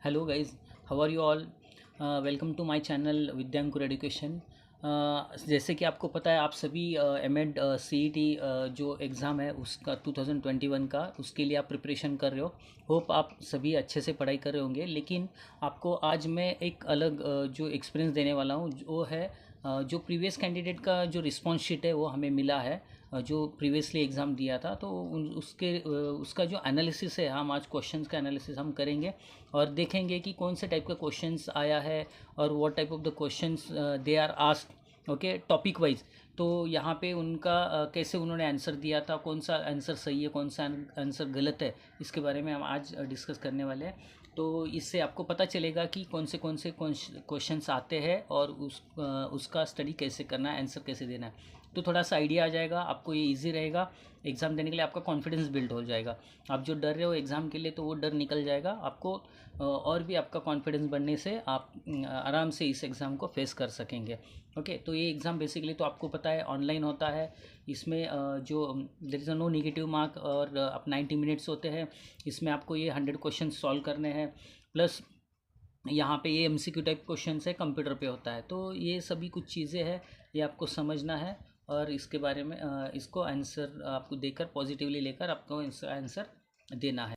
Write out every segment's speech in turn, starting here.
Hello guys, how are you all. Welcome to my channel Vidyankur education. जैसे कि आपको पता है, आप सभी एमएड सीईटी जो एग्ज़ाम है उसका 2021 का, उसके लिए आप प्रिपरेशन कर रहे हो। होप आप सभी अच्छे से पढ़ाई कर रहे होंगे। लेकिन आपको आज मैं एक अलग जो एक्सपीरियंस देने वाला हूँ, वो है जो प्रीवियस कैंडिडेट का जो रिस्पॉन्स शीट है वो हमें मिला है, जो प्रीवियसली एग्ज़ाम दिया था। तो उसका जो एनालिसिस है, हम आज क्वेश्चंस का एनालिसिस हम करेंगे और देखेंगे कि कौन से टाइप का क्वेश्चंस आया है और what type of the questions they are asked, okay, topic wise. तो यहाँ पे उनका कैसे उन्होंने आंसर दिया था, कौन सा आंसर सही है, कौन सा आंसर गलत है, इसके बारे में हम आज डिस्कस करने वाले हैं। तो इससे आपको पता चलेगा कि कौन से क्वेश्चंस आते हैं और उसका स्टडी कैसे करना है, आंसर कैसे देना है। तो थोड़ा सा आइडिया आ जाएगा आपको, ये इजी रहेगा एग्ज़ाम देने के लिए। आपका कॉन्फिडेंस बिल्ड हो जाएगा। आप जो डर रहे हो एग्ज़ाम के लिए, तो वो डर निकल जाएगा आपको। और भी आपका कॉन्फिडेंस बढ़ने से आप आराम से इस एग्ज़ाम को फेस कर सकेंगे। ओके, तो ये एग्ज़ाम बेसिकली तो आपको पता है ऑनलाइन होता है। इसमें जो there is no negative mark और आप 90 मिनट्स होते हैं। इसमें आपको ये 100 क्वेश्चन सॉल्व करने हैं, प्लस यहाँ पे ये एमसीक्यू टाइप क्वेश्चंस है, कंप्यूटर पे होता है। तो ये सभी कुछ चीज़ें हैं, ये आपको समझना है और इसके बारे में इसको आंसर आपको देकर पॉजिटिवली लेकर आपको इसका आंसर देना है।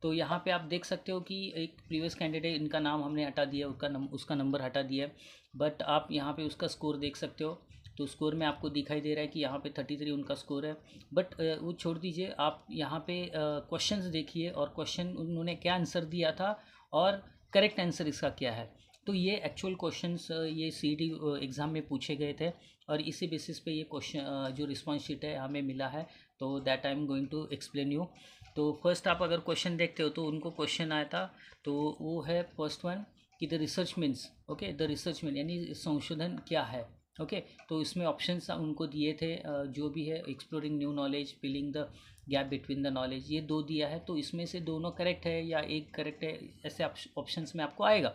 तो यहाँ पे आप देख सकते हो कि एक प्रीवियस कैंडिडेट, इनका नाम हमने हटा दिया, उसका नंबर हटा दिया। बट आप यहाँ पे उसका स्कोर देख सकते हो। तो स्कोर में आपको दिखाई दे रहा है कि यहाँ पे 33 उनका स्कोर है। बट वो छोड़ दीजिए, आप यहाँ पे क्वेश्चंस देखिए और क्वेश्चन उन्होंने क्या आंसर दिया था और करेक्ट आंसर इसका क्या है। तो ये एक्चुअल क्वेश्चंस ये सीईटी एग्ज़ाम में पूछे गए थे और इसी बेसिस पे ये क्वेश्चन जो रिस्पॉन्स शीट है हमें मिला है। तो that I am going to explain you. तो फर्स्ट आप अगर क्वेश्चन देखते हो तो उनको क्वेश्चन आया था, तो वो है फर्स्ट वन कि the research means, okay, the research mean यानी संशोधन क्या है। ओके, तो इसमें ऑप्शंस उनको दिए थे जो भी है, exploring new knowledge, filling the gap between the knowledge, ये दो दिया है। तो इसमें से दोनों करेक्ट है या एक करेक्ट है, ऐसे ऑप्शंस में आपको आएगा।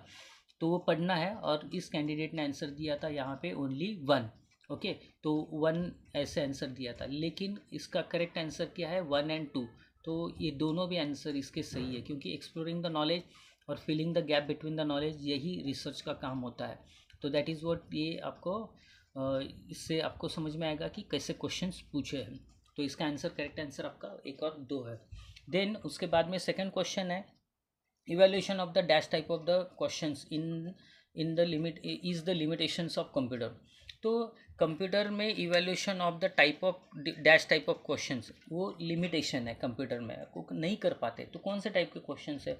तो वो पढ़ना है। और इस कैंडिडेट ने आंसर दिया था यहाँ पे ओनली वन। ओके, तो वन ऐसे आंसर दिया था, लेकिन इसका करेक्ट आंसर क्या है, 1 और 2। तो ये दोनों भी आंसर इसके सही है, क्योंकि एक्सप्लोरिंग द नॉलेज और filling the gap between the knowledge, यही रिसर्च का काम होता है। तो दैट इज़ व्हाट, ये आपको इससे आपको समझ में आएगा कि कैसे क्वेश्चंस पूछे हैं। तो इसका आंसर, करेक्ट आंसर आपका 1 और 2 है। देन उसके बाद में सेकंड क्वेश्चन है, evaluation of the dash type of the questions in the limit is the limitations of computer। तो कंप्यूटर में evaluation of the type of dash type of questions, वो लिमिटेशन है कंप्यूटर में, को नहीं कर पाते। तो कौन से टाइप के क्वेश्चंस है,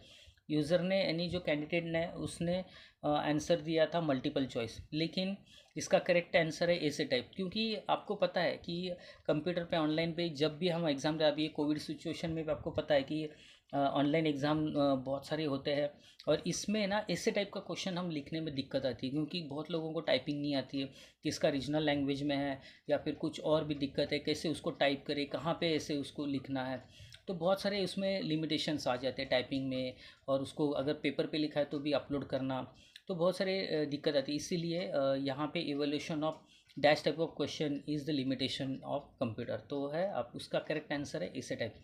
यूज़र ने यानी जो कैंडिडेट ने उसने आंसर दिया था मल्टीपल चॉइस, लेकिन इसका करेक्ट आंसर है ऐसे टाइप। क्योंकि आपको पता है कि कंप्यूटर पे ऑनलाइन पे जब भी हम एग्ज़ाम दे, अभी ये कोविड सिचुएशन में भी आपको पता है कि ऑनलाइन एग्ज़ाम बहुत सारे होते हैं। और इसमें ना ऐसे टाइप का क्वेश्चन हम लिखने में दिक्कत आती है, क्योंकि बहुत लोगों को टाइपिंग नहीं आती है कि इसका रीजनल लैंग्वेज में है या फिर कुछ और भी दिक्कत है, कैसे उसको टाइप करे, कहाँ पे ऐसे उसको लिखना है। तो बहुत सारे उसमें लिमिटेशंस आ जाते हैं टाइपिंग में। और उसको अगर पेपर पे लिखा है तो भी अपलोड करना, तो बहुत सारे दिक्कत आती है। इसीलिए यहाँ पे evolution of dash type of question is the limitation of computer. तो है, आप उसका करेक्ट आंसर है इसे टाइप।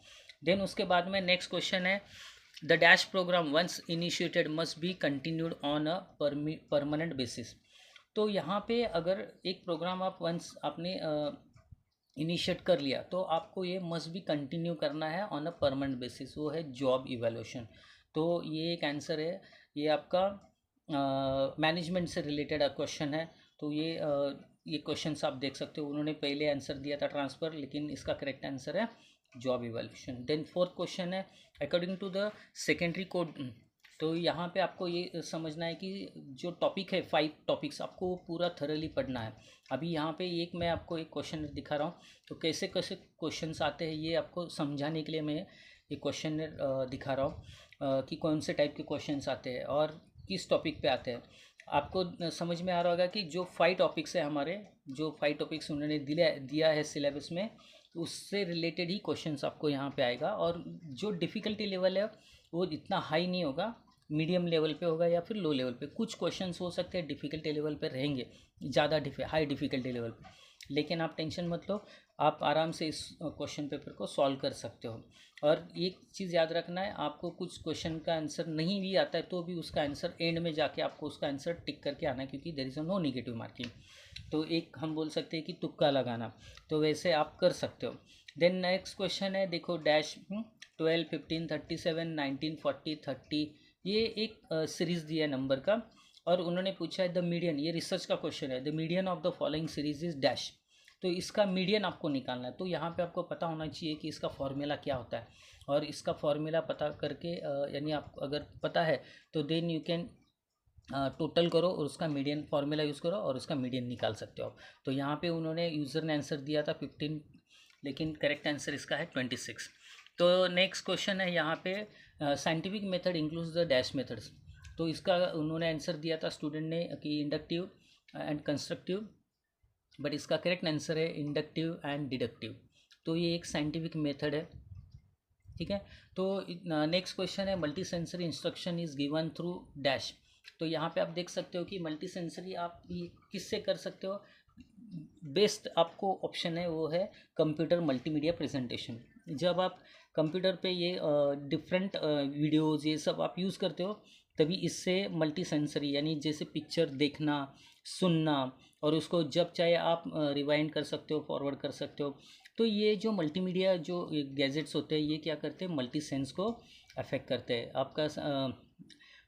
देन उसके बाद में नेक्स्ट क्वेश्चन है, the dash programme once initiated must be continued on a permanent basis. तो यहाँ पे अगर एक प्रोग्राम आप वंस आपने इनिशिएट कर लिया, तो आपको ये मस्ट भी कंटिन्यू करना है ऑन अ परमानेंट बेसिस, वो है जॉब इवैल्यूएशन। तो ये एक आंसर है, ये आपका मैनेजमेंट से रिलेटेड क्वेश्चन है। तो ये क्वेश्चंस आप देख सकते हो, उन्होंने पहले आंसर दिया था ट्रांसफ़र, लेकिन इसका करेक्ट आंसर है job evaluation. Then fourth question है, according to the secondary code. तो यहाँ पे आपको ये समझना है कि जो टॉपिक है, 5 टॉपिक्स, आपको वो पूरा थरली पढ़ना है। अभी यहाँ पे एक मैं आपको एक क्वेश्चन दिखा रहा हूँ, तो कैसे कैसे क्वेश्चंस आते हैं ये आपको समझाने के लिए मैं ये क्वेश्चन दिखा रहा हूँ कि कौन से टाइप के क्वेश्चंस आते हैं और किस टॉपिक पे आते हैं। आपको समझ में आ रहा होगा कि जो 5 टॉपिक्स है हमारे, जो 5 टॉपिक्स उन्होंने दिया है सिलेबस में, तो उससे रिलेटेड ही क्वेश्चंस आपको यहाँ पे आएगा। और जो डिफ़िकल्टी लेवल है वो इतना हाई नहीं होगा, मीडियम लेवल पे होगा या फिर लो लेवल पे। कुछ क्वेश्चंस हो सकते हैं डिफ़िकल्टी लेवल पे रहेंगे, ज़्यादा हाई डिफ़िकल्टी लेवल पे, लेकिन आप टेंशन मत लो, आप आराम से इस क्वेश्चन पेपर को सॉल्व कर सकते हो। और एक चीज़ याद रखना है, आपको कुछ क्वेश्चन का आंसर नहीं भी आता है तो भी उसका आंसर एंड में जाके आपको उसका आंसर टिक करके आना है, क्योंकि there is no negative marking. तो एक हम बोल सकते हैं कि तुक्का लगाना, तो वैसे आप कर सकते हो। देन नेक्स्ट क्वेश्चन है, देखो डैश 12, 15, 37, 19, 40, 30, ये एक सीरीज़ दिया है नंबर का, और उन्होंने पूछा है द मीडियन, ये रिसर्च का क्वेश्चन है, the median of the following series is dash. तो इसका मीडियन आपको निकालना है। तो यहाँ पे आपको पता होना चाहिए कि इसका फॉर्मूला क्या होता है, और इसका फॉर्मूला पता करके यानी आप अगर पता है तो देन यू कैन टोटल करो और उसका मीडियन फार्मूला यूज़ करो और उसका मीडियन निकाल सकते हो। तो यहाँ पे उन्होंने यूज़र ने आंसर दिया था 15, लेकिन करेक्ट आंसर इसका है 26। तो नेक्स्ट क्वेश्चन है यहाँ पे, scientific method includes the dash methods. तो इसका उन्होंने आंसर दिया था स्टूडेंट ने कि इंडक्टिव एंड कंस्ट्रक्टिव, बट इसका करेक्ट आंसर है इंडक्टिव एंड डिडक्टिव। तो ये एक साइंटिफिक मेथड है, ठीक है। तो नेक्स्ट क्वेश्चन है, multi sensory instruction is given through dash. तो यहाँ पे आप देख सकते हो कि मल्टी सेंसरी आप ये किससे कर सकते हो। बेस्ट आपको ऑप्शन है वो है कंप्यूटर मल्टीमीडिया प्रेजेंटेशन। जब आप कंप्यूटर पे ये डिफरेंट वीडियोज़ ये सब आप यूज़ करते हो, तभी इससे मल्टी सेंसरी यानी जैसे पिक्चर देखना, सुनना, और उसको जब चाहे आप रिवाइंड कर सकते हो, फॉरवर्ड कर सकते हो। तो ये जो मल्टीमीडिया जो गैजेट्स होते हैं ये क्या करते हैं, मल्टी सेंस को अफेक्ट करते हैं आपका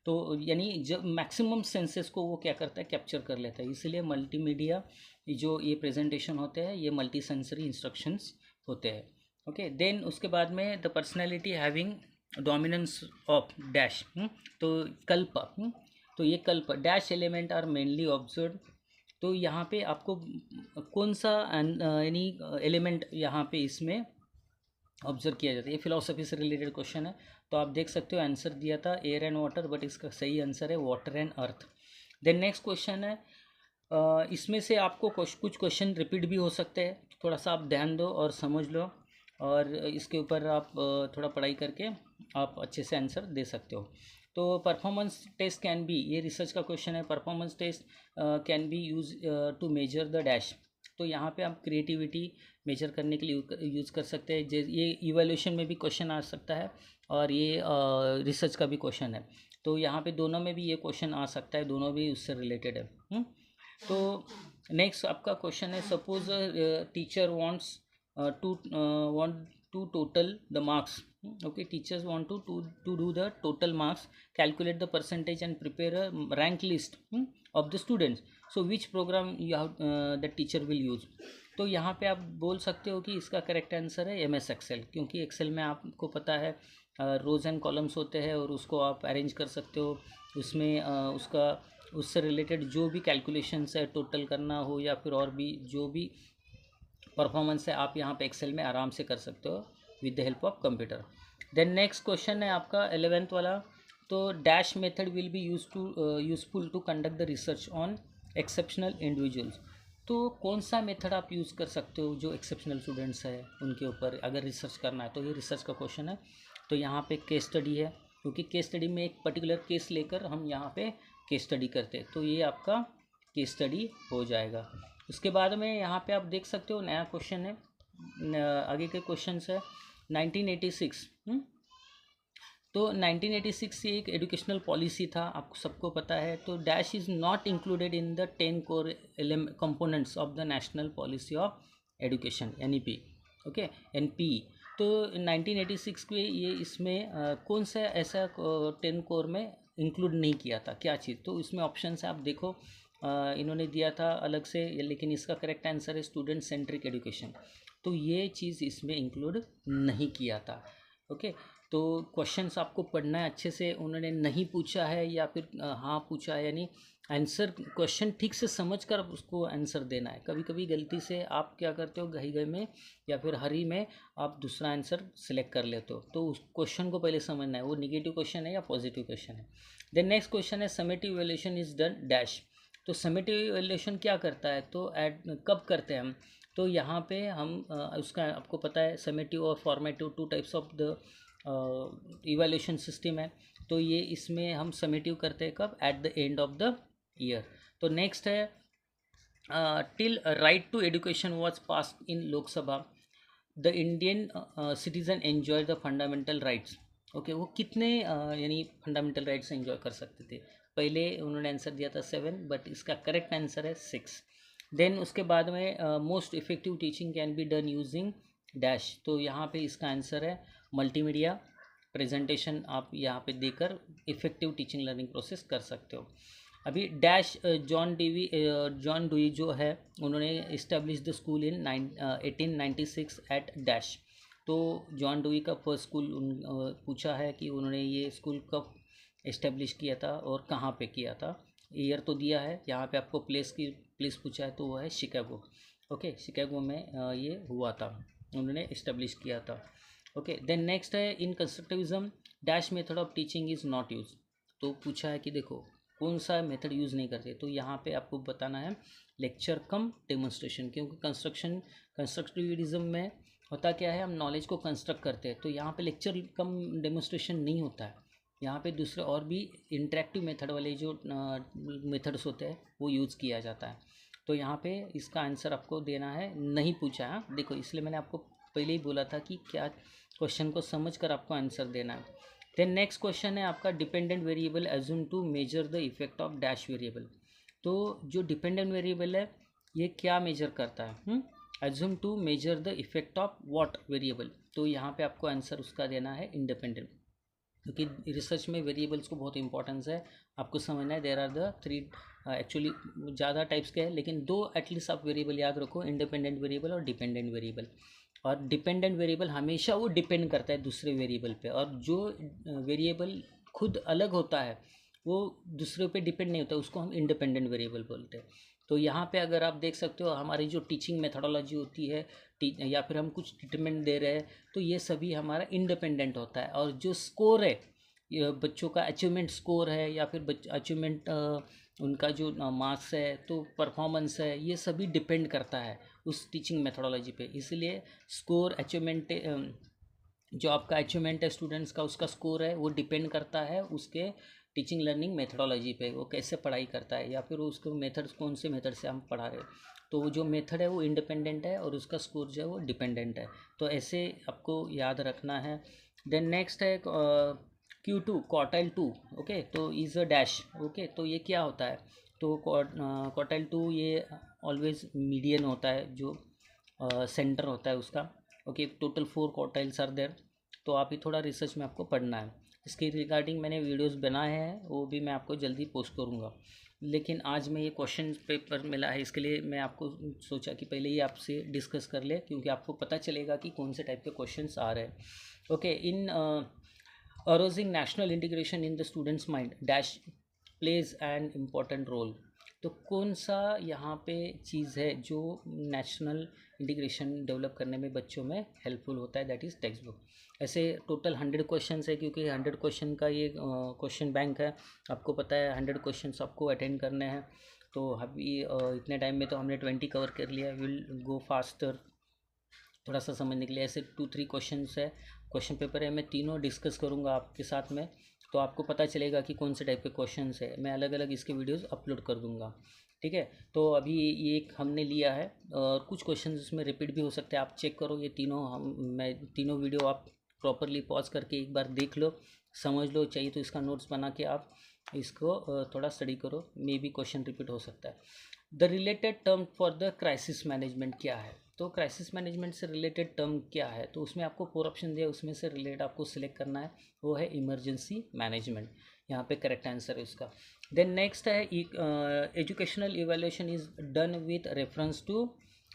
तो यानी जब मैक्सिमम सेंसेस को वो क्या करता है, कैप्चर कर लेता है। इसलिए मल्टीमीडिया जो ये प्रेजेंटेशन होते हैं ये मल्टी सेंसरी इंस्ट्रक्शंस होते हैं। ओके, देन उसके बाद में the personality having dominance of dash. तो कल्प, तो ये कल्प dash element are mainly observe. तो यहाँ पे आपको कौन सा यानी एलिमेंट यहाँ पे इसमें ऑब्जर्व किया जाता है, ये फिलोसफी से रिलेटेड क्वेश्चन है। तो आप देख सकते हो आंसर दिया था एयर एंड वाटर, बट इसका सही आंसर है water and earth. Then next question है, इसमें से आपको कुछ क्वेश्चन रिपीट भी हो सकते हैं, थोड़ा सा आप ध्यान दो और समझ लो, और इसके ऊपर आप थोड़ा पढ़ाई करके आप अच्छे से आंसर दे सकते हो। तो परफॉर्मेंस टेस्ट कैन बी, ये रिसर्च का क्वेश्चन है, performance test can be use to measure the dash. तो यहाँ पे आप क्रिएटिविटी मेजर करने के लिए यूज़ कर सकते हैं। ये इवैल्यूएशन में भी क्वेश्चन आ सकता है और ये रिसर्च का भी क्वेश्चन है, तो यहाँ पे दोनों में भी ये क्वेश्चन आ सकता है, दोनों भी उससे रिलेटेड है। तो नेक्स्ट आपका क्वेश्चन है, suppose teacher wants to total the marks. Okay, teachers want to do the total marks, calculate the percentage and prepare a rank list of the students. So which program you have the teacher will use. तो यहाँ पे आप बोल सकते हो कि इसका correct answer है MS एक्सेल, क्योंकि एक्सेल में आपको पता है रोज एंड कॉलम्स होते हैं और उसको आप अरेंज कर सकते हो। उसमें उससे रिलेटेड जो भी कैलकुलेशंस है, टोटल करना हो या फिर और भी जो भी परफॉर्मेंस है, आप यहाँ पे एक्सेल में आराम से कर सकते हो with the help of computer. Then next question है आपका 11th वाला, तो dash method will be useful to conduct the research on exceptional individuals. तो कौन सा मेथड आप यूज़ कर सकते हो जो एक्सेप्शनल स्टूडेंट्स है उनके ऊपर अगर रिसर्च करना है, तो ये रिसर्च का क्वेश्चन है। तो यहाँ पे केस स्टडी है, क्योंकि केस स्टडी में एक पर्टिकुलर केस लेकर हम यहाँ पे केस स्टडी करते हैं, तो ये आपका केस स्टडी हो जाएगा। उसके बाद में यहाँ पे आप देख सकते हो नया क्वेश्चन है, आगे के क्वेश्चन है 1986। तो 1986 ये एक एजुकेशनल पॉलिसी था, आपको सबको पता है। तो dash is not included in the 10 core components of the national policy of education NEP। Okay, NP। तो 1986 के ये इसमें कौन सा ऐसा 10 कोर में इंक्लूड नहीं किया था, क्या चीज़। तो इसमें ऑप्शन है आप देखो, इन्होंने दिया था अलग से, लेकिन इसका करेक्ट आंसर है स्टूडेंट सेंट्रिक एजुकेशन। तो ये चीज़ इसमें इंक्लूड नहीं किया था। ओके, तो क्वेश्चंस आपको पढ़ना है अच्छे से, उन्होंने नहीं पूछा है या फिर हाँ पूछा है, यानी आंसर क्वेश्चन ठीक से समझकर उसको आंसर देना है। कभी कभी गलती से आप क्या करते हो, गई में या फिर हरी में आप दूसरा आंसर सेलेक्ट कर लेते हो, तो उस क्वेश्चन को पहले समझना है वो निगेटिव क्वेश्चन है या पॉजिटिव क्वेश्चन है। देन नेक्स्ट क्वेश्चन है summative evaluation is done dash. तो समेटिव इवैल्यूएशन क्या करता है, तो कब करते हैं हम। तो यहाँ पे हम उसका आपको पता है समेटिव और formative 2 types of the evaluation system है। तो ये इसमें हम समेटिव करते हैं कब, at the end of the year. तो नेक्स्ट है till right to education was passed in Lok Sabha the Indian citizen enjoy the fundamental rights. Okay, वो कितने यानी फंडामेंटल राइट्स एंजॉय कर सकते थे? पहले उन्होंने आंसर दिया था 7, बट इसका करेक्ट आंसर है 6। देन उसके बाद में most effective teaching can be done using dash. तो यहाँ पे इसका आंसर है मल्टीमीडिया प्रेजेंटेशन आप यहाँ पे देकर इफेक्टिव टीचिंग लर्निंग प्रोसेस कर सकते हो। अभी डैश जॉन डुई जो है उन्होंने establish the school in 1896 at dash. तो जॉन डुई का फर्स्ट स्कूल पूछा है कि उन्होंने ये स्कूल कब इस्टेब्लिश किया था और कहाँ पे किया था। ईयर तो दिया है, यहाँ पे आपको प्लेस पूछा है, तो वो है शिकागो। ओके, शिकागो में ये हुआ था, उन्होंने इस्टेब्लिश किया था। ओके, देन नेक्स्ट है in constructivism dash method of teaching is not use. तो पूछा है कि देखो कौन सा मेथड यूज़ नहीं करते, तो यहाँ पे आपको बताना है लेक्चर कम डेमोन्स्ट्रेशन, क्योंकि कंस्ट्रक्टिविज्म में होता क्या है, हम नॉलेज को कंस्ट्रक्ट करते हैं, तो यहाँ पे लेक्चर कम डेमोन्स्ट्रेशन नहीं होता है। यहाँ पे दूसरे और भी इंटरेक्टिव मेथड वाले जो मेथड्स होते हैं वो यूज़ किया जाता है। तो यहाँ पे इसका आंसर आपको देना है, नहीं पूछा है देखो, इसलिए मैंने आपको पहले ही बोला था कि क्या क्वेश्चन को समझ कर आपको आंसर देना है। देन नेक्स्ट क्वेश्चन है आपका dependent variable assume to measure the effect of dash variable. तो जो डिपेंडेंट वेरिएबल है ये क्या मेजर करता है, assume to measure the effect of what variable. तो यहाँ पे आपको आंसर उसका देना है इंडिपेंडेंट, क्योंकि रिसर्च में वेरिएबल्स को बहुत इंपॉर्टेंस है, आपको समझना है। देर आर द 3 एक्चुअली ज़्यादा टाइप्स के हैं, लेकिन 2 एटलीस्ट आप वेरिएबल याद रखो, इंडिपेंडेंट वेरिएबल और डिपेंडेंट वेरिएबल। और डिपेंडेंट वेरिएबल हमेशा वो डिपेंड करता है दूसरे वेरिएबल पे, और जो वेरिएबल खुद अलग होता है वो दूसरे पे डिपेंड नहीं होता, उसको हम इंडिपेंडेंट वेरिएबल बोलते हैं। तो यहाँ पे अगर आप देख सकते हो हमारी जो टीचिंग मेथोडोलॉजी होती है या फिर हम कुछ ट्रीटमेंट दे रहे हैं, तो ये सभी हमारा इंडिपेंडेंट होता है। और जो स्कोर है, ये बच्चों का अचीवमेंट स्कोर है या फिर अचीवमेंट उनका जो मार्क्स है, तो परफॉर्मेंस है, ये सभी डिपेंड करता है उस टीचिंग मेथोडोलॉजी पे। इसलिए स्कोर अचीवमेंट, जो आपका अचीवमेंट है स्टूडेंट्स का, उसका स्कोर है वो डिपेंड करता है उसके टीचिंग लर्निंग मेथोडोलॉजी पे, वो कैसे पढ़ाई करता है या फिर उसको मेथड्स कौन से मेथड से हम पढ़ा रहे हैं। तो वो जो मेथड है वो इंडिपेंडेंट है और उसका स्कोर जो है वो डिपेंडेंट है। तो ऐसे आपको याद रखना है। देन नेक्स्ट है Q2 क्वार्टाइल 2। ओके, तो इज़ अ डैश। ओके, तो ये क्या होता है? तो क्वार्टाइल 2 ये ऑलवेज मीडियन होता है, जो सेंटर होता है उसका। Okay, total 4 quartiles are there. तो आप ही थोड़ा रिसर्च में आपको पढ़ना है, इसके रिगार्डिंग मैंने वीडियोस बनाए हैं, वो भी मैं आपको जल्दी पोस्ट करूँगा। लेकिन आज मैं ये क्वेश्चन पेपर मिला है, इसके लिए मैं आपको सोचा कि पहले ही आपसे डिस्कस कर ले, क्योंकि आपको पता चलेगा कि कौन से टाइप के क्वेश्चंस आ रहे हैं। Okay, in arousing national integration in the students mind dash plays an important role. तो कौन सा यहाँ पे चीज़ है जो नेशनल इंटीग्रेशन डेवलप करने में बच्चों में हेल्पफुल होता है? That is text book. ऐसे टोटल 100 क्वेश्चन है, क्योंकि 100 क्वेश्चन का ये क्वेश्चन बैंक है। आपको पता है 100 क्वेश्चन आपको अटेंड करने हैं। तो अभी इतने टाइम में तो हमने 20 कवर कर लिया। विल गो फास्टर थोड़ा सा समझने के लिए। ऐसे 2-3 क्वेश्चन है, क्वेश्चन पेपर है, मैं तीनों डिस्कस करूँगा आपके साथ में, तो आपको पता चलेगा कि कौन से टाइप के क्वेश्चन है। मैं अलग अलग इसके वीडियोस अपलोड कर दूँगा, ठीक है। तो अभी ये एक हमने लिया है, और कुछ क्वेश्चन इसमें रिपीट भी हो सकते हैं। आप चेक करो ये तीनों, मैं तीनों वीडियो आप प्रॉपरली पॉज करके एक बार देख लो, समझ लो। चाहिए तो इसका नोट्स बना के आप इसको थोड़ा स्टडी करो, मे बी क्वेश्चन रिपीट हो सकता है। The related term for the crisis management क्या है? तो क्राइसिस मैनेजमेंट से रिलेटेड टर्म क्या है? तो उसमें आपको 4 ऑप्शन दिया, उसमें से रिलेटेड आपको सिलेक्ट करना है, वो है इमरजेंसी मैनेजमेंट। यहाँ पे करेक्ट आंसर है उसका। देन नेक्स्ट है educational evaluation is done with reference to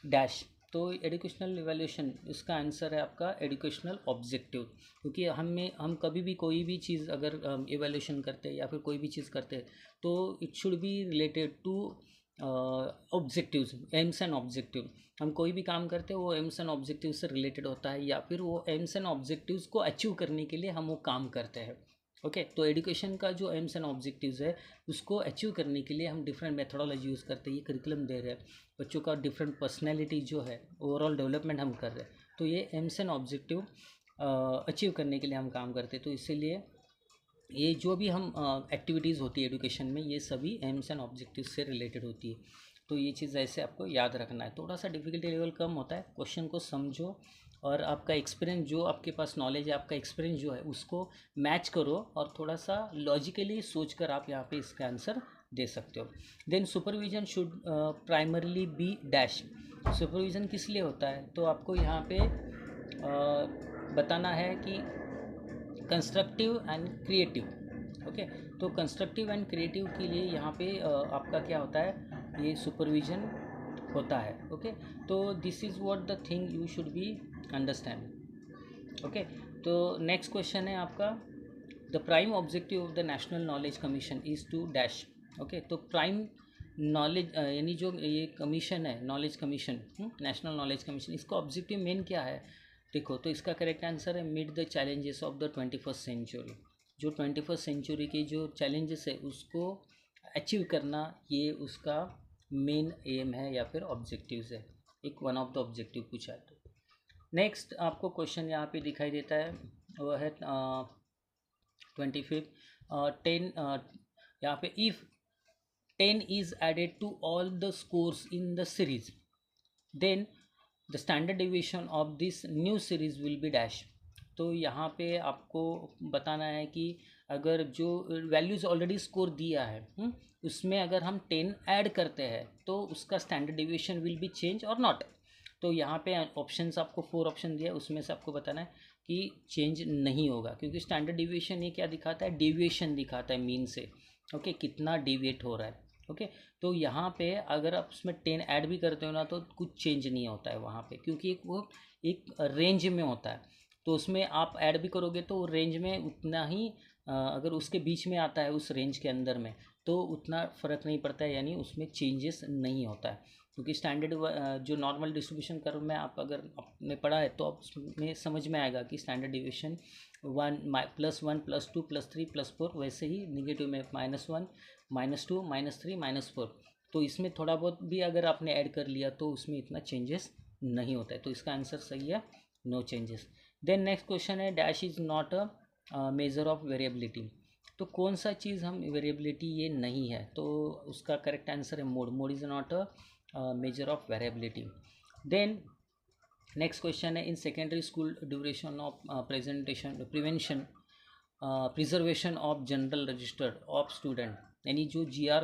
dash. तो एजुकेशनल इवैल्यूएशन, इसका आंसर है आपका एजुकेशनल ऑब्जेक्टिव। क्योंकि हम कभी भी कोई भी चीज़ अगर इवैल्यूएशन करते हैं या फिर कोई भी चीज़ करते हैं, तो it should be related to objectives, AIIMS and objective. हम कोई भी काम करते हैं वो एम्स एंड ऑब्जेक्टिव से रिलेटेड होता है, या फिर वो एम्स एंड ऑब्जेक्टिव्स को अचीव करने के लिए हम वो काम करते हैं। ओके, तो एजुकेशन का जो एम्स एंड ऑब्जेक्टिव्स है उसको अचीव करने के लिए हम डिफरेंट मेथोडोलॉजी यूज़ करते हैं। ये करिकुलम दे रहे हैं बच्चों का, डिफरेंट पर्सनैलिटी जो है ओवरऑल डेवलपमेंट हम कर रहे हैं, तो ये एम्स एंड ऑब्जेक्टिव अचीव करने के लिए हम काम करते हैं। तो इसीलिए ये जो भी हम एक्टिविटीज़ होती है एजुकेशन में, ये सभी एम्स एंड ऑब्जेक्टिव्स से रिलेटेड होती है। तो ये चीज़ ऐसे आपको याद रखना है। थोड़ा सा डिफिकल्टी लेवल कम होता है, क्वेश्चन को समझो और आपका एक्सपीरियंस, जो आपके पास नॉलेज है, आपका एक्सपीरियंस जो है उसको मैच करो और थोड़ा सा लॉजिकली सोच कर आप यहाँ पे इसका आंसर दे सकते हो। Then supervision should primarily be dash. Supervision किस लिए होता है, तो आपको यहाँ पे बताना है कि कंस्ट्रक्टिव एंड क्रिएटिव। ओके, तो कंस्ट्रक्टिव एंड क्रिएटिव के लिए यहाँ पे आपका क्या होता है, ये सुपरविज़न होता है। ओके, तो this is what the thing you should be understand. Okay, तो नेक्स्ट क्वेश्चन है आपका, the prime objective of the national knowledge commission is to dash. Okay, तो प्राइम नॉलेज यानी जो ये कमीशन है, knowledge commission, national knowledge commission, इसका objective main क्या है, देखो तो इसका करेक्ट आंसर है meet the challenges of the 21st century. जो 21st सेंचुरी के जो चैलेंजेस है उसको अचीव करना, ये उसका मेन एम है या फिर ऑब्जेक्टिव्स है, एक वन ऑफ द ऑब्जेक्टिव पूछा है तो। नेक्स्ट आपको क्वेश्चन यहाँ पे दिखाई देता है, वह है 25 10 यहाँ पे, if 10 is added to all the scores in the series, then the standard deviation of this new series will be dash। तो यहाँ पे आपको बताना है कि अगर जो वैल्यूज़ ऑलरेडी स्कोर दिया है, उसमें अगर हम 10 ऐड करते हैं तो उसका standard deviation will be change और नॉट। तो यहाँ पे ऑप्शंस आपको 4 ऑप्शन दिया है, उसमें से आपको बताना है कि चेंज नहीं होगा, क्योंकि स्टैंडर्ड डिविएशन ये क्या दिखाता है, डेविएशन दिखाता है मीन से। ओके, कितना डेविएट हो रहा है। ओके, तो यहाँ पे अगर आप उसमें 10 ऐड भी करते हो ना तो कुछ चेंज नहीं होता है वहाँ पे, क्योंकि वो एक रेंज में होता है। तो उसमें आप ऐड भी करोगे तो रेंज में उतना ही अगर उसके बीच में आता है उस रेंज के अंदर में, तो उतना फ़र्क नहीं पड़ता है, यानी उसमें चेंजेस नहीं होता है। क्योंकि स्टैंडर्ड जो नॉर्मल डिस्ट्रीब्यूशन कर्व में आप अगर आपने पढ़ा है तो आप उसमें समझ में आएगा कि स्टैंडर्ड डिविएशन 1 +1 +2 +3 +4, वैसे ही निगेटिव में -1 -2 -3 -4। तो इसमें थोड़ा बहुत भी अगर आपने ऐड कर लिया तो उसमें इतना चेंजेस नहीं होता है, तो इसका आंसर सही है, no changes. Then next question है, dash is not a measure of variability. तो कौन सा चीज़ हम वेरिएबिलिटी ये नहीं है, तो उसका करेक्ट आंसर है mode. Mode is not a measure of variability. Then next question है, in secondary school duration of presentation prevention preservation of general register of student, यानी जो GR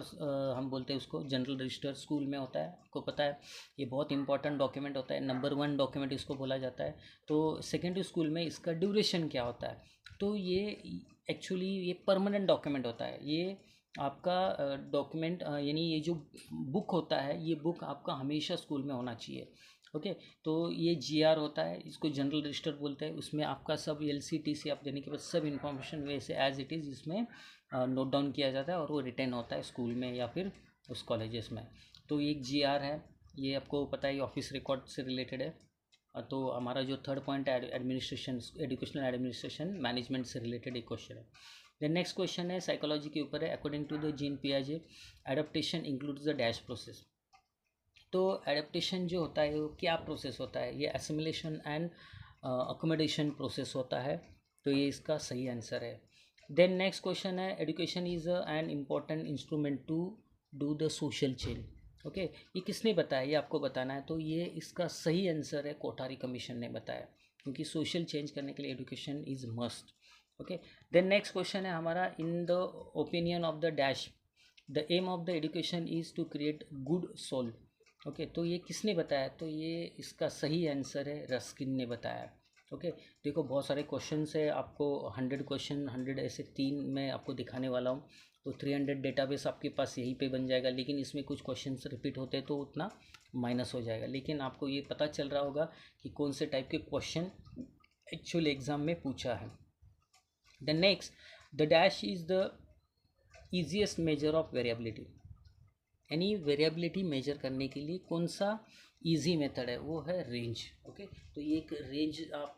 हम बोलते हैं उसको, जनरल रजिस्टर स्कूल में होता है, आपको पता है ये बहुत इंपॉर्टेंट डॉक्यूमेंट होता है, नंबर 1 डॉक्यूमेंट इसको बोला जाता है। तो सेकेंडरी स्कूल में इसका ड्यूरेशन क्या होता है, तो ये एक्चुअली ये परमानेंट डॉक्यूमेंट होता है। ये आपका डॉक्यूमेंट यानी ये जो बुक होता है, ये बुक आपका हमेशा स्कूल में होना चाहिए। ओके, तो ये GR होता है, इसको जनरल रजिस्टर बोलते हैं। उसमें आपका सब LC TC आप देने के बाद सब इन्फॉर्मेशन वैसे एज इट इज़ इसमें नोट डाउन किया जाता है और वो रिटेन होता है स्कूल में या फिर उस कॉलेजेस में। तो ये एक GR है, ये आपको पता है ऑफिस रिकॉर्ड से रिलेटेड है। तो हमारा जो थर्ड पॉइंट है एडमिनिस्ट्रेशन, एजुकेशनल एडमिनिस्ट्रेशन मैनेजमेंट से रिलेटेड एक क्वेश्चन है। द नेक्स्ट क्वेश्चन है साइकोलॉजी के ऊपर है, अकॉर्डिंग टू द जीन पियाजे adaptation includes the dash process. तो एडेप्टेशन जो होता है वो क्या प्रोसेस होता है, ये एसिमिलेशन एंड अकोमोडेशन प्रोसेस होता है। तो ये इसका सही आंसर है। देन नेक्स्ट क्वेश्चन है, education is an important instrument to do the social change. Okay, ये किसने बताया, ये आपको बताना है। तो ये इसका सही आंसर है कोठारी कमीशन ने बताया, क्योंकि सोशल चेंज करने के लिए education is must. Okay, then next question है हमारा, in the opinion of the dash the aim of the education is to create good soul. Okay, तो ये किसने बताया, तो ये इसका सही आंसर है रस्किन ने बताया। ओके, देखो बहुत सारे क्वेश्चन है, आपको 100 क्वेश्चन 100 ऐसे 3 मैं आपको दिखाने वाला हूँ, तो 300 डेटाबेस आपके पास यहीं पे बन जाएगा। लेकिन इसमें कुछ क्वेश्चन रिपीट होते हैं तो उतना माइनस हो जाएगा, लेकिन आपको ये पता चल रहा होगा कि कौन से टाइप के क्वेश्चन एक्चुअल एग्ज़ाम में पूछा है। The next, the dash is the easiest major of variability, यानी वेरिएबिलिटी मेजर करने के लिए कौन सा इजी मेथड है, वो है रेंज। ओके, तो ये एक रेंज आप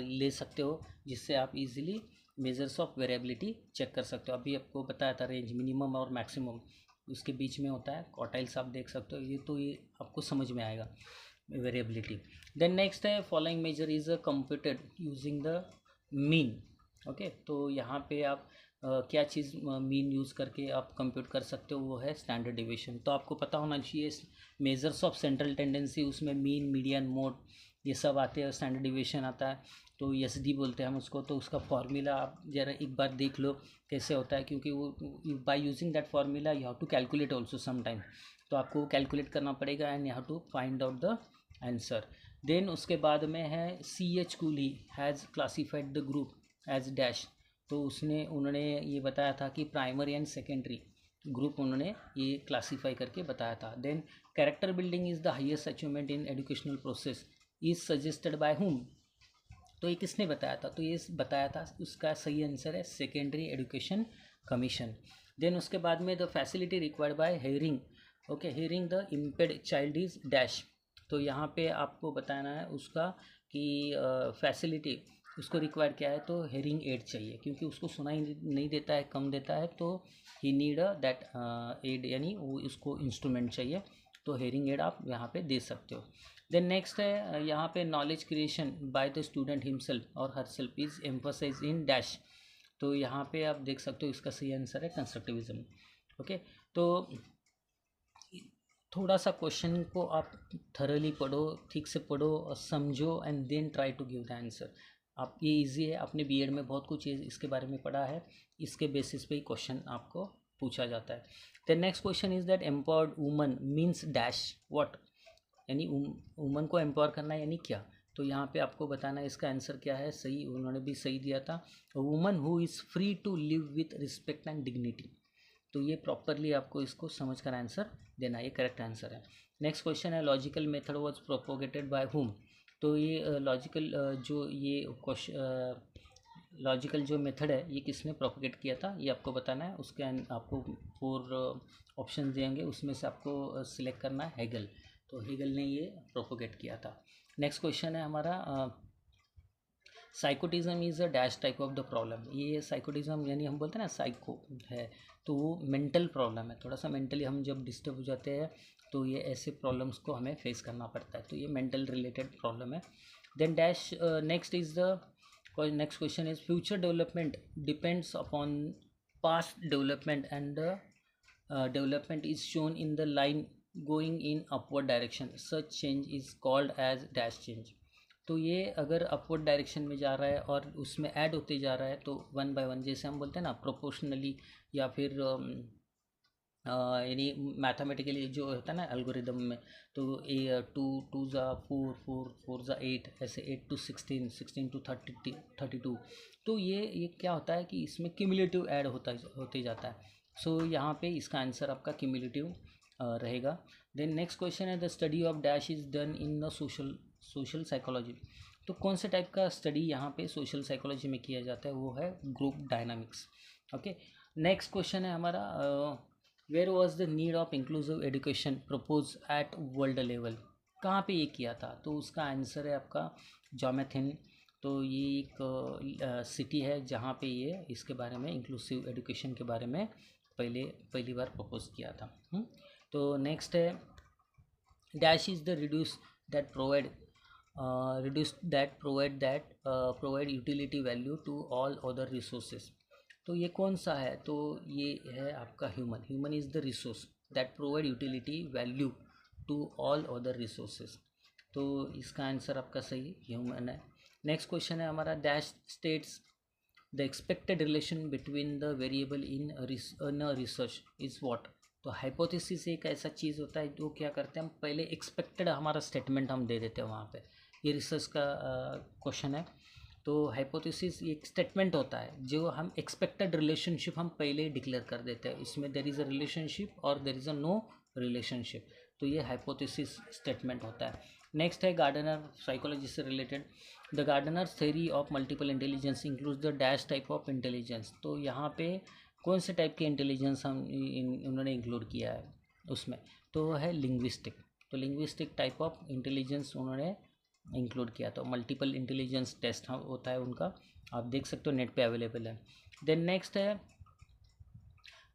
ले सकते हो जिससे आप easily measures of variability check कर सकते हो। अभी आपको बताया था रेंज मिनिमम और मैक्सिमम उसके बीच में होता है, क्वार्टाइल्स आप देख सकते हो। ये तो ये आपको समझ में आएगा वेरिएबिलिटी। देन नेक्स्ट है, following measure is computed using the mean. Okay, तो यहाँ पे आप क्या चीज़ मीन यूज़ करके आप कंप्यूट कर सकते हो, वो है स्टैंडर्ड डिविएशन। तो आपको पता होना चाहिए मेजर्स ऑफ सेंट्रल टेंडेंसी, उसमें मीन, मीडियन, मोड ये सब आते हैं, स्टैंडर्ड डिविएशन आता है, तो एसडी बोलते हैं हम उसको। तो उसका फॉर्मूला आप ज़रा एक बार देख लो कैसे होता है, क्योंकि वो by using that formula you have to calculate also some time, तो आपको कैलकुलेट करना पड़ेगा and you have to find out the answer. Then उसके बाद में है C H Cooley has classified the group as dash. तो उन्होंने ये बताया था कि प्राइमरी एंड सेकेंडरी ग्रुप उन्होंने ये क्लासीफाई करके बताया था। Then character building is the highest achievement in educational process is suggested by whom. तो ये किसने बताया था? तो ये बताया था, उसका सही आंसर है सेकेंडरी एजुकेशन कमीशन। देन उसके बाद में the facility required by hearing, okay, hearing the impaired child is dash. तो यहाँ पे आपको बताना है उसका कि फैसिलिटी उसको रिक्वायर क्या है, तो हेयरिंग एड चाहिए, क्योंकि उसको सुनाई नहीं देता है, कम देता है, तो ही नीड दैट एड, यानी वो उसको इंस्ट्रूमेंट चाहिए, तो हेयरिंग एड आप यहाँ पे दे सकते हो। देन नेक्स्ट है यहाँ पे knowledge creation by the student himself और herself is emphasise in dash. तो यहाँ पे आप देख सकते हो इसका सही आंसर है कंस्ट्रक्टिविज्म। ओके, तो थोड़ा सा क्वेश्चन को आप थरली पढ़ो, ठीक से पढ़ो और समझो and then try to give the answer. आप ये इजी है, आपने बीएड में बहुत कुछ इसके बारे में पढ़ा है, इसके बेसिस पे ही क्वेश्चन आपको पूछा जाता है। The next question is that empowered woman means dash what, यानी वुमन को एम्पावर करना यानी क्या। तो यहाँ पे आपको बताना है इसका आंसर क्या है। सही, उन्होंने भी सही दिया था, woman who is free to live with respect and dignity. तो ये प्रॉपरली आपको इसको समझ कर आंसर देना, ये करेक्ट आंसर है। नेक्स्ट क्वेश्चन है logical method was propagated bye whom. तो ये लॉजिकल जो ये लॉजिकल जो मेथड है ये किसने प्रोपोगेट किया था, ये आपको बताना है। उसके आपको 4 ऑप्शन देंगे, उसमें से आपको सिलेक्ट करना है हेगल। तो हेगल ने ये प्रोपोगेट किया था। नेक्स्ट क्वेश्चन है हमारा साइकोटिज्म is a dash type of the problem. ये साइकोटिज्म यानी हम बोलते हैं ना साइको है, तो वो मेंटल प्रॉब्लम है, थोड़ा सा मेंटली हम जब डिस्टर्ब हो जाते हैं तो ये ऐसे प्रॉब्लम्स को हमें फेस करना पड़ता है, तो ये मेंटल रिलेटेड प्रॉब्लम है। Then dash next is the next question is future development depends upon past development and the development is shown in the line going in upward direction, such change is called as dash change. तो ये अगर upward direction में जा रहा है और उसमें add होते जा रहा है तो 1 बाय 1, जैसे हम बोलते हैं ना प्रोपोर्शनली, या फिर यानी मैथमेटिकली जो होता है ना एल्गोरिदम में, तो 2 ज़ा 4, 4 ज़ा 8, ऐसे 8 to 16, 16 to 32। तो ये क्या होता है कि इसमें क्यूमुलेटिव ऐड होते जाता है। सो यहाँ पे इसका आंसर आपका क्यूमुलेटिव रहेगा। देन नेक्स्ट क्वेश्चन है the study of dash is done in the social psychology. तो कौन से टाइप का स्टडी यहाँ पे सोशल साइकोलॉजी में किया जाता है, वो है group dynamics. Okay, next question है हमारा where was the need of inclusive education propose at world level. कहाँ पे ये किया था, तो उसका आंसर है आपका जॉमेथिन। तो ये एक सिटी है जहाँ पे ये इसके बारे में इंक्लूसिव एजुकेशन के बारे में पहली बार प्रपोज किया था। तो नेक्स्ट है dash is the reduce that provide provide utility value to all other resources. तो ये कौन सा है, तो ये है आपका human is the resource that provide utility value to all other resources. तो इसका आंसर आपका सही ह्यूमन है। नेक्स्ट क्वेश्चन है हमारा dash states the expected relation between the variable in research is what. तो हाइपोथेसिस एक ऐसा चीज़ होता है जो क्या करते हैं हम पहले एक्सपेक्टेड हमारा स्टेटमेंट हम दे देते हैं वहाँ पे। ये रिसर्च का क्वेश्चन है। तो हाइपोथेसिस एक स्टेटमेंट होता है जो हम एक्सपेक्टेड रिलेशनशिप हम पहले डिक्लेयर कर देते हैं, इसमें देयर इज़ अ रिलेशनशिप और there is a no relationship, तो ये हाइपोथेसिस स्टेटमेंट होता है। नेक्स्ट है गार्डनर साइकोलॉजी से related the Gardner theory of multiple intelligence includes the dash type of intelligence. तो यहाँ पे कौन से टाइप के इंटेलिजेंस हम उन्होंने इंक्लूड किया है उसमें, तो है लिंग्विस्टिक। तो लिंग्विस्टिक टाइप ऑफ इंटेलिजेंस उन्होंने इंक्लूड किया, तो मल्टीपल इंटेलिजेंस टेस्ट होता है उनका, आप देख सकते हो नेट पे अवेलेबल है। देन नेक्स्ट है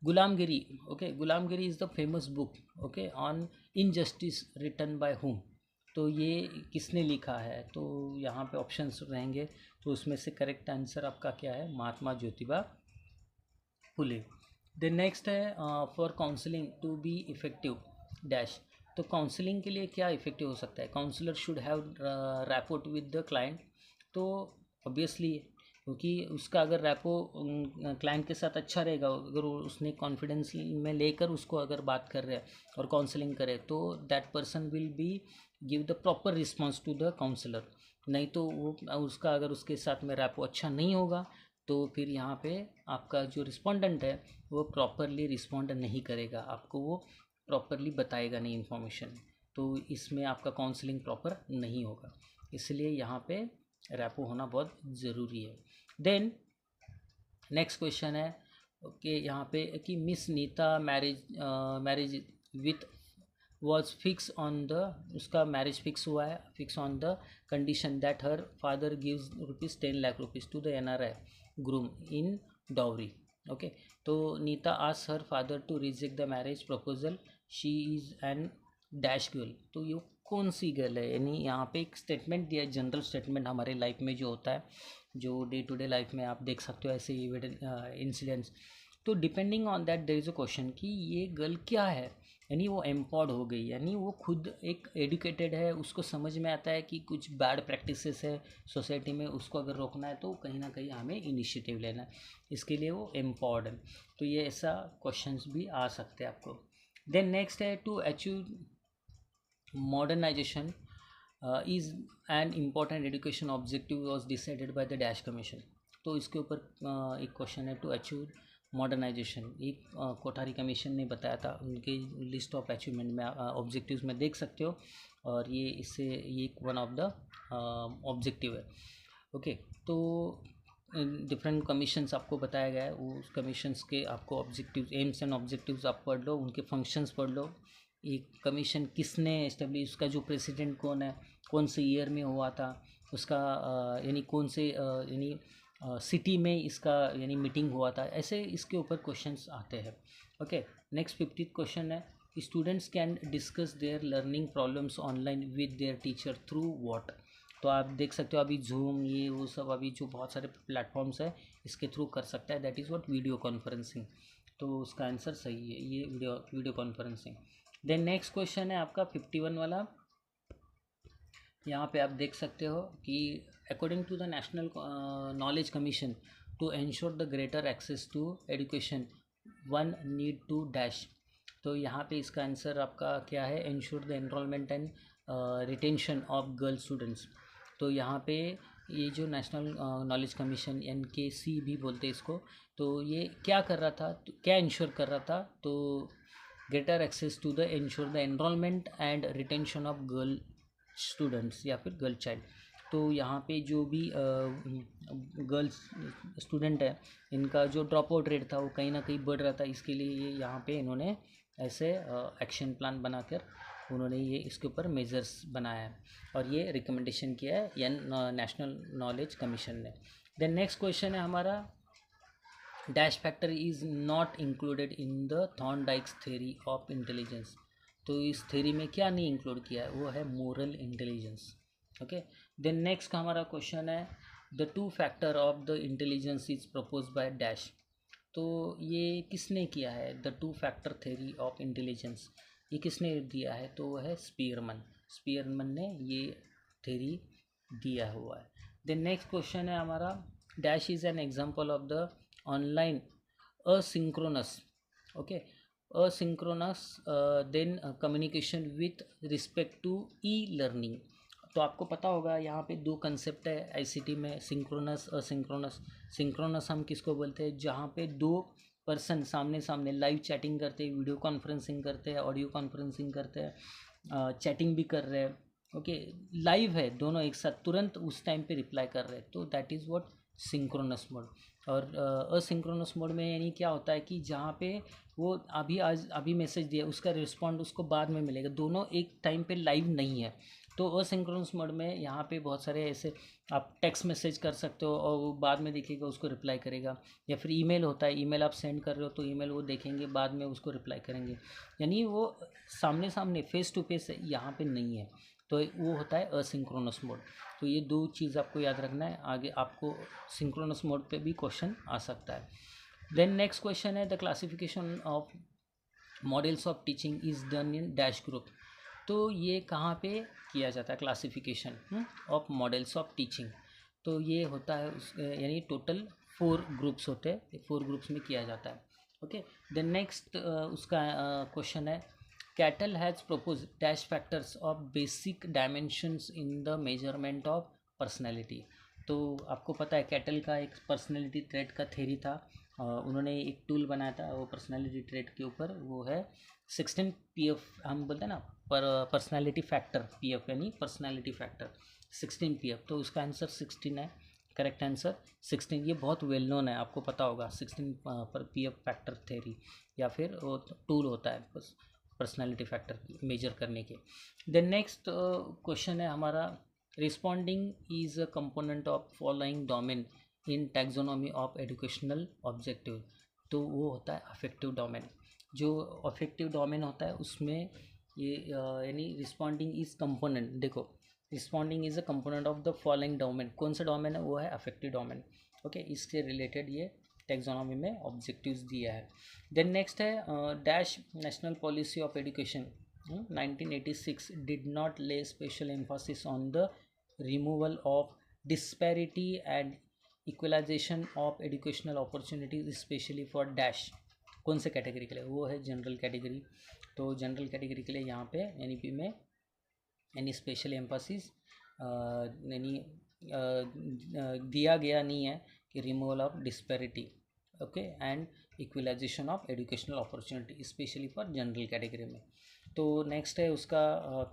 Gulamgiri. Okay, Gulamgiri is the famous book okay on injustice written by whom. तो ये किसने लिखा है, तो यहाँ पे ऑप्शंस रहेंगे, तो उसमें से करेक्ट आंसर आपका क्या है, महात्मा ज्योतिबा फुली। देन नेक्स्ट है for counselling to be effective dash. तो काउंसलिंग के लिए क्या इफेक्टिव हो सकता है? Counsellor should have rapport with the client. तो ऑब्वियसली क्योंकि उसका अगर रैपो क्लाइंट के साथ अच्छा रहेगा, अगर उसने कॉन्फिडेंस में लेकर उसको अगर बात कर रहे हैं और काउंसलिंग करे, तो that person will be give the proper response to the counsellor. नहीं तो वो उसका अगर उसके साथ में रैपो अच्छा नहीं होगा तो फिर यहाँ पे आपका जो रिस्पोंडेंट है वो प्रॉपरली रिस्पॉन्ड नहीं करेगा, आपको वो प्रॉपरली बताएगा नहीं इन्फॉर्मेशन, तो इसमें आपका काउंसलिंग प्रॉपर नहीं होगा। इसलिए यहाँ पे रैपो होना बहुत ज़रूरी है। देन नेक्स्ट क्वेश्चन है कि यहाँ पे कि miss Neeta marriage with was fix on the, उसका मैरिज फिक्स हुआ है, fix on the condition that her father gives ₹10 lakh to the NRI groom in dowry. Okay, तो Neeta ask her father to reject the marriage proposal, she is an dash girl. तो ये कौन सी girl है? यानी यहाँ पे एक स्टेटमेंट दिया है, जनरल स्टेटमेंट हमारे लाइफ में जो होता है, जो डे टू डे लाइफ में आप देख सकते हो ऐसे इंसिडेंट्स। तो depending on that there is a question कि ये गर्ल क्या है। यानी वो एम्पावर्ड हो गई, यानी वो खुद एक एडुकेटेड है, उसको समझ में आता है कि कुछ बैड प्रैक्टिसेस है सोसाइटी में, उसको अगर रोकना है तो कहीं ना कहीं हमें इनिशिएटिव लेना है, इसके लिए वो एम्पावर्ड है। तो ये ऐसा क्वेश्चंस भी आ सकते हैं आपको। देन नेक्स्ट है to achieve modernisation is an important education objective was decided by the dash commission. तो इसके ऊपर एक क्वेश्चन है टू अचीव मॉडर्नाइजेशन, एक कोठारी कमीशन ने बताया था, उनके लिस्ट ऑफ अचीवमेंट में ऑब्जेक्टिव्स में देख सकते हो, और ये इससे ये वन ऑफ द ऑब्जेक्टिव है। ओके, तो डिफरेंट कमीशंस आपको बताया गया है, उस कमीशंस के आपको ऑब्जेक्टिव्स, एम्स एंड ऑब्जेक्टिव्स आप पढ़ लो, उनके फंक्शंस पढ़ लो, एक कमीशन किसने एस्टेब्लिश, उसका जो प्रेसिडेंट कौन है, कौन से ईयर में हुआ था, उसका यानी कौन से यानी सिटी में इसका यानी मीटिंग हुआ था, ऐसे इसके ऊपर क्वेश्चंस आते हैं। ओके, नेक्स्ट 50th क्वेश्चन है students can discuss their learning problems online with their teacher through what. तो आप देख सकते हो अभी जूम, ये वो सब अभी जो बहुत सारे प्लेटफॉर्म्स है इसके थ्रू कर सकता है, that is what video conferencing. तो उसका आंसर सही है, ये video conferencing. Then next question है आपका 51 वाला, यहाँ पे आप देख सकते हो कि according to the national knowledge commission to ensure the greater access to education one need to dash. तो यहाँ पे इसका आंसर आपका क्या है? Ensure the enrolment and retention of girl students. तो यहाँ पे ये जो नेशनल नॉलेज कमीशन NKC भी बोलते हैं इसको, तो ये क्या कर रहा था, तो क्या इंश्योर कर रहा था? तो greater access to the ensure the enrolment and retention of girl students या फिर गर्ल चाइल्ड। तो यहाँ पे जो भी गर्ल्स स्टूडेंट है, इनका जो ड्रॉप आउट रेट था वो कहीं ना कहीं बढ़ रहा था, इसके लिए ये यहाँ पे इन्होंने ऐसे एक्शन प्लान बनाकर उन्होंने ये इसके ऊपर मेजर्स बनाया है, और ये रिकमेंडेशन किया है नेशनल नॉलेज कमीशन ने। देन नेक्स्ट क्वेश्चन है हमारा dash factor is not included in the Thorndike's theory of intelligence. तो इस थ्योरी में क्या नहीं इंक्लूड किया है? वो है moral intelligence. Okay, then next का हमारा क्वेश्चन है the two factor of the intelligence is propose by dash. तो ये किसने किया है? The two factor theory of intelligence, ये किसने दिया है? तो वो है स्पीयरमन ने ये थ्योरी दिया हुआ है। देन नेक्स्ट क्वेश्चन है हमारा dash is an example of the online asynchronous, okay, asynchronous then communication with respect to e-learning। तो आपको पता होगा यहाँ पे दो कंसेप्ट है ICT में, सिंक्रोनस असिंक्रोनस। सिंक्रोनस हम किसको बोलते हैं? जहाँ पे दो पर्सन सामने सामने लाइव चैटिंग करते हैं, वीडियो कॉन्फ्रेंसिंग करते हैं, ऑडियो कॉन्फ्रेंसिंग करते हैं, चैटिंग भी कर रहे हैं, ओके, लाइव है, दोनों एक साथ तुरंत उस टाइम पे रिप्लाई कर रहे हैं, तो that is what synchronous mode. और असिंक्रोनस मोड में यानी क्या होता है कि जहाँ पे वो अभी मैसेज दिया, उसका रिस्पॉन्ड उसको बाद में मिलेगा, दोनों एक टाइम पे लाइव नहीं है। तो असिंक्रोनस मोड में यहाँ पे बहुत सारे ऐसे आप टेक्स्ट मैसेज कर सकते हो और वो बाद में दिखेगा, उसको रिप्लाई करेगा, या फिर ईमेल होता है, ईमेल आप सेंड कर रहे हो तो ईमेल वो देखेंगे, बाद में उसको रिप्लाई करेंगे, यानी वो सामने सामने फेस टू फेस यहाँ पे नहीं है, तो वो होता है असिंक्रोनस मोड। तो ये दो चीज़ आपको याद रखना है, आगे आपको सिंक्रोनस मोड पे भी क्वेश्चन आ सकता है। देन नेक्स्ट क्वेश्चन है the classification of models of teaching is done in dash group. तो ये कहाँ पे किया जाता है classification of models of teaching. तो ये होता है उस यानी टोटल 4 ग्रुप्स होते हैं, 4 ग्रुप्स में किया जाता है। ओके, देन नेक्स्ट उसका क्वेश्चन है cattle has propose dash factors of basic dimensions in the measurement of personality. तो आपको पता है कैटल का एक पर्सनैलिटी ट्रेट का थ्योरी था, उन्होंने एक टूल बनाया था वो पर्सनैलिटी ट्रेट के ऊपर, वो है 16 PF, हम बोलते हैं ना पर पर्सनैलिटी फैक्टर, PF यानी पर्सनैलिटी फैक्टर 16 PF। तो उसका आंसर 16 है, करेक्ट आंसर 16। ये बहुत वेल नोन है, आपको पता होगा 16 पर PF फैक्टर थ्योरी, या फिर वो टूल होता है बस पर्सनैलिटी फैक्टर मेजर करने के। देन नेक्स्ट क्वेश्चन है हमारा responding is a component of following domain in taxonomy of educational objective. तो वो होता है अफेक्टिव डोमेन। जो अफेक्टिव डोमेन होता है उसमें ये यानी रिस्पॉन्डिंग इज कंपोनेंट, देखो responding is a component of the following domain, कौन सा डोमेन है वो है अफेक्टिव डोमेन। ओके, इसके रिलेटेड ये टैक्सोनॉमी में ऑब्जेक्टिव्स दिया है। देन नेक्स्ट है dash national policy of education 1986 did not ले special emphasis on the removal of disparity and equalisation of educational opportunities specially for dash. कौन से कैटेगरी के लिए, वो है जनरल कैटेगरी। तो जनरल कैटेगरी के लिए यहाँ पे NEP में यानी स्पेशल एम्फोसिस यानी दिया गया नहीं है कि removal of disparity okay and equalisation of educational opportunity specially for general category में। तो नेक्स्ट है उसका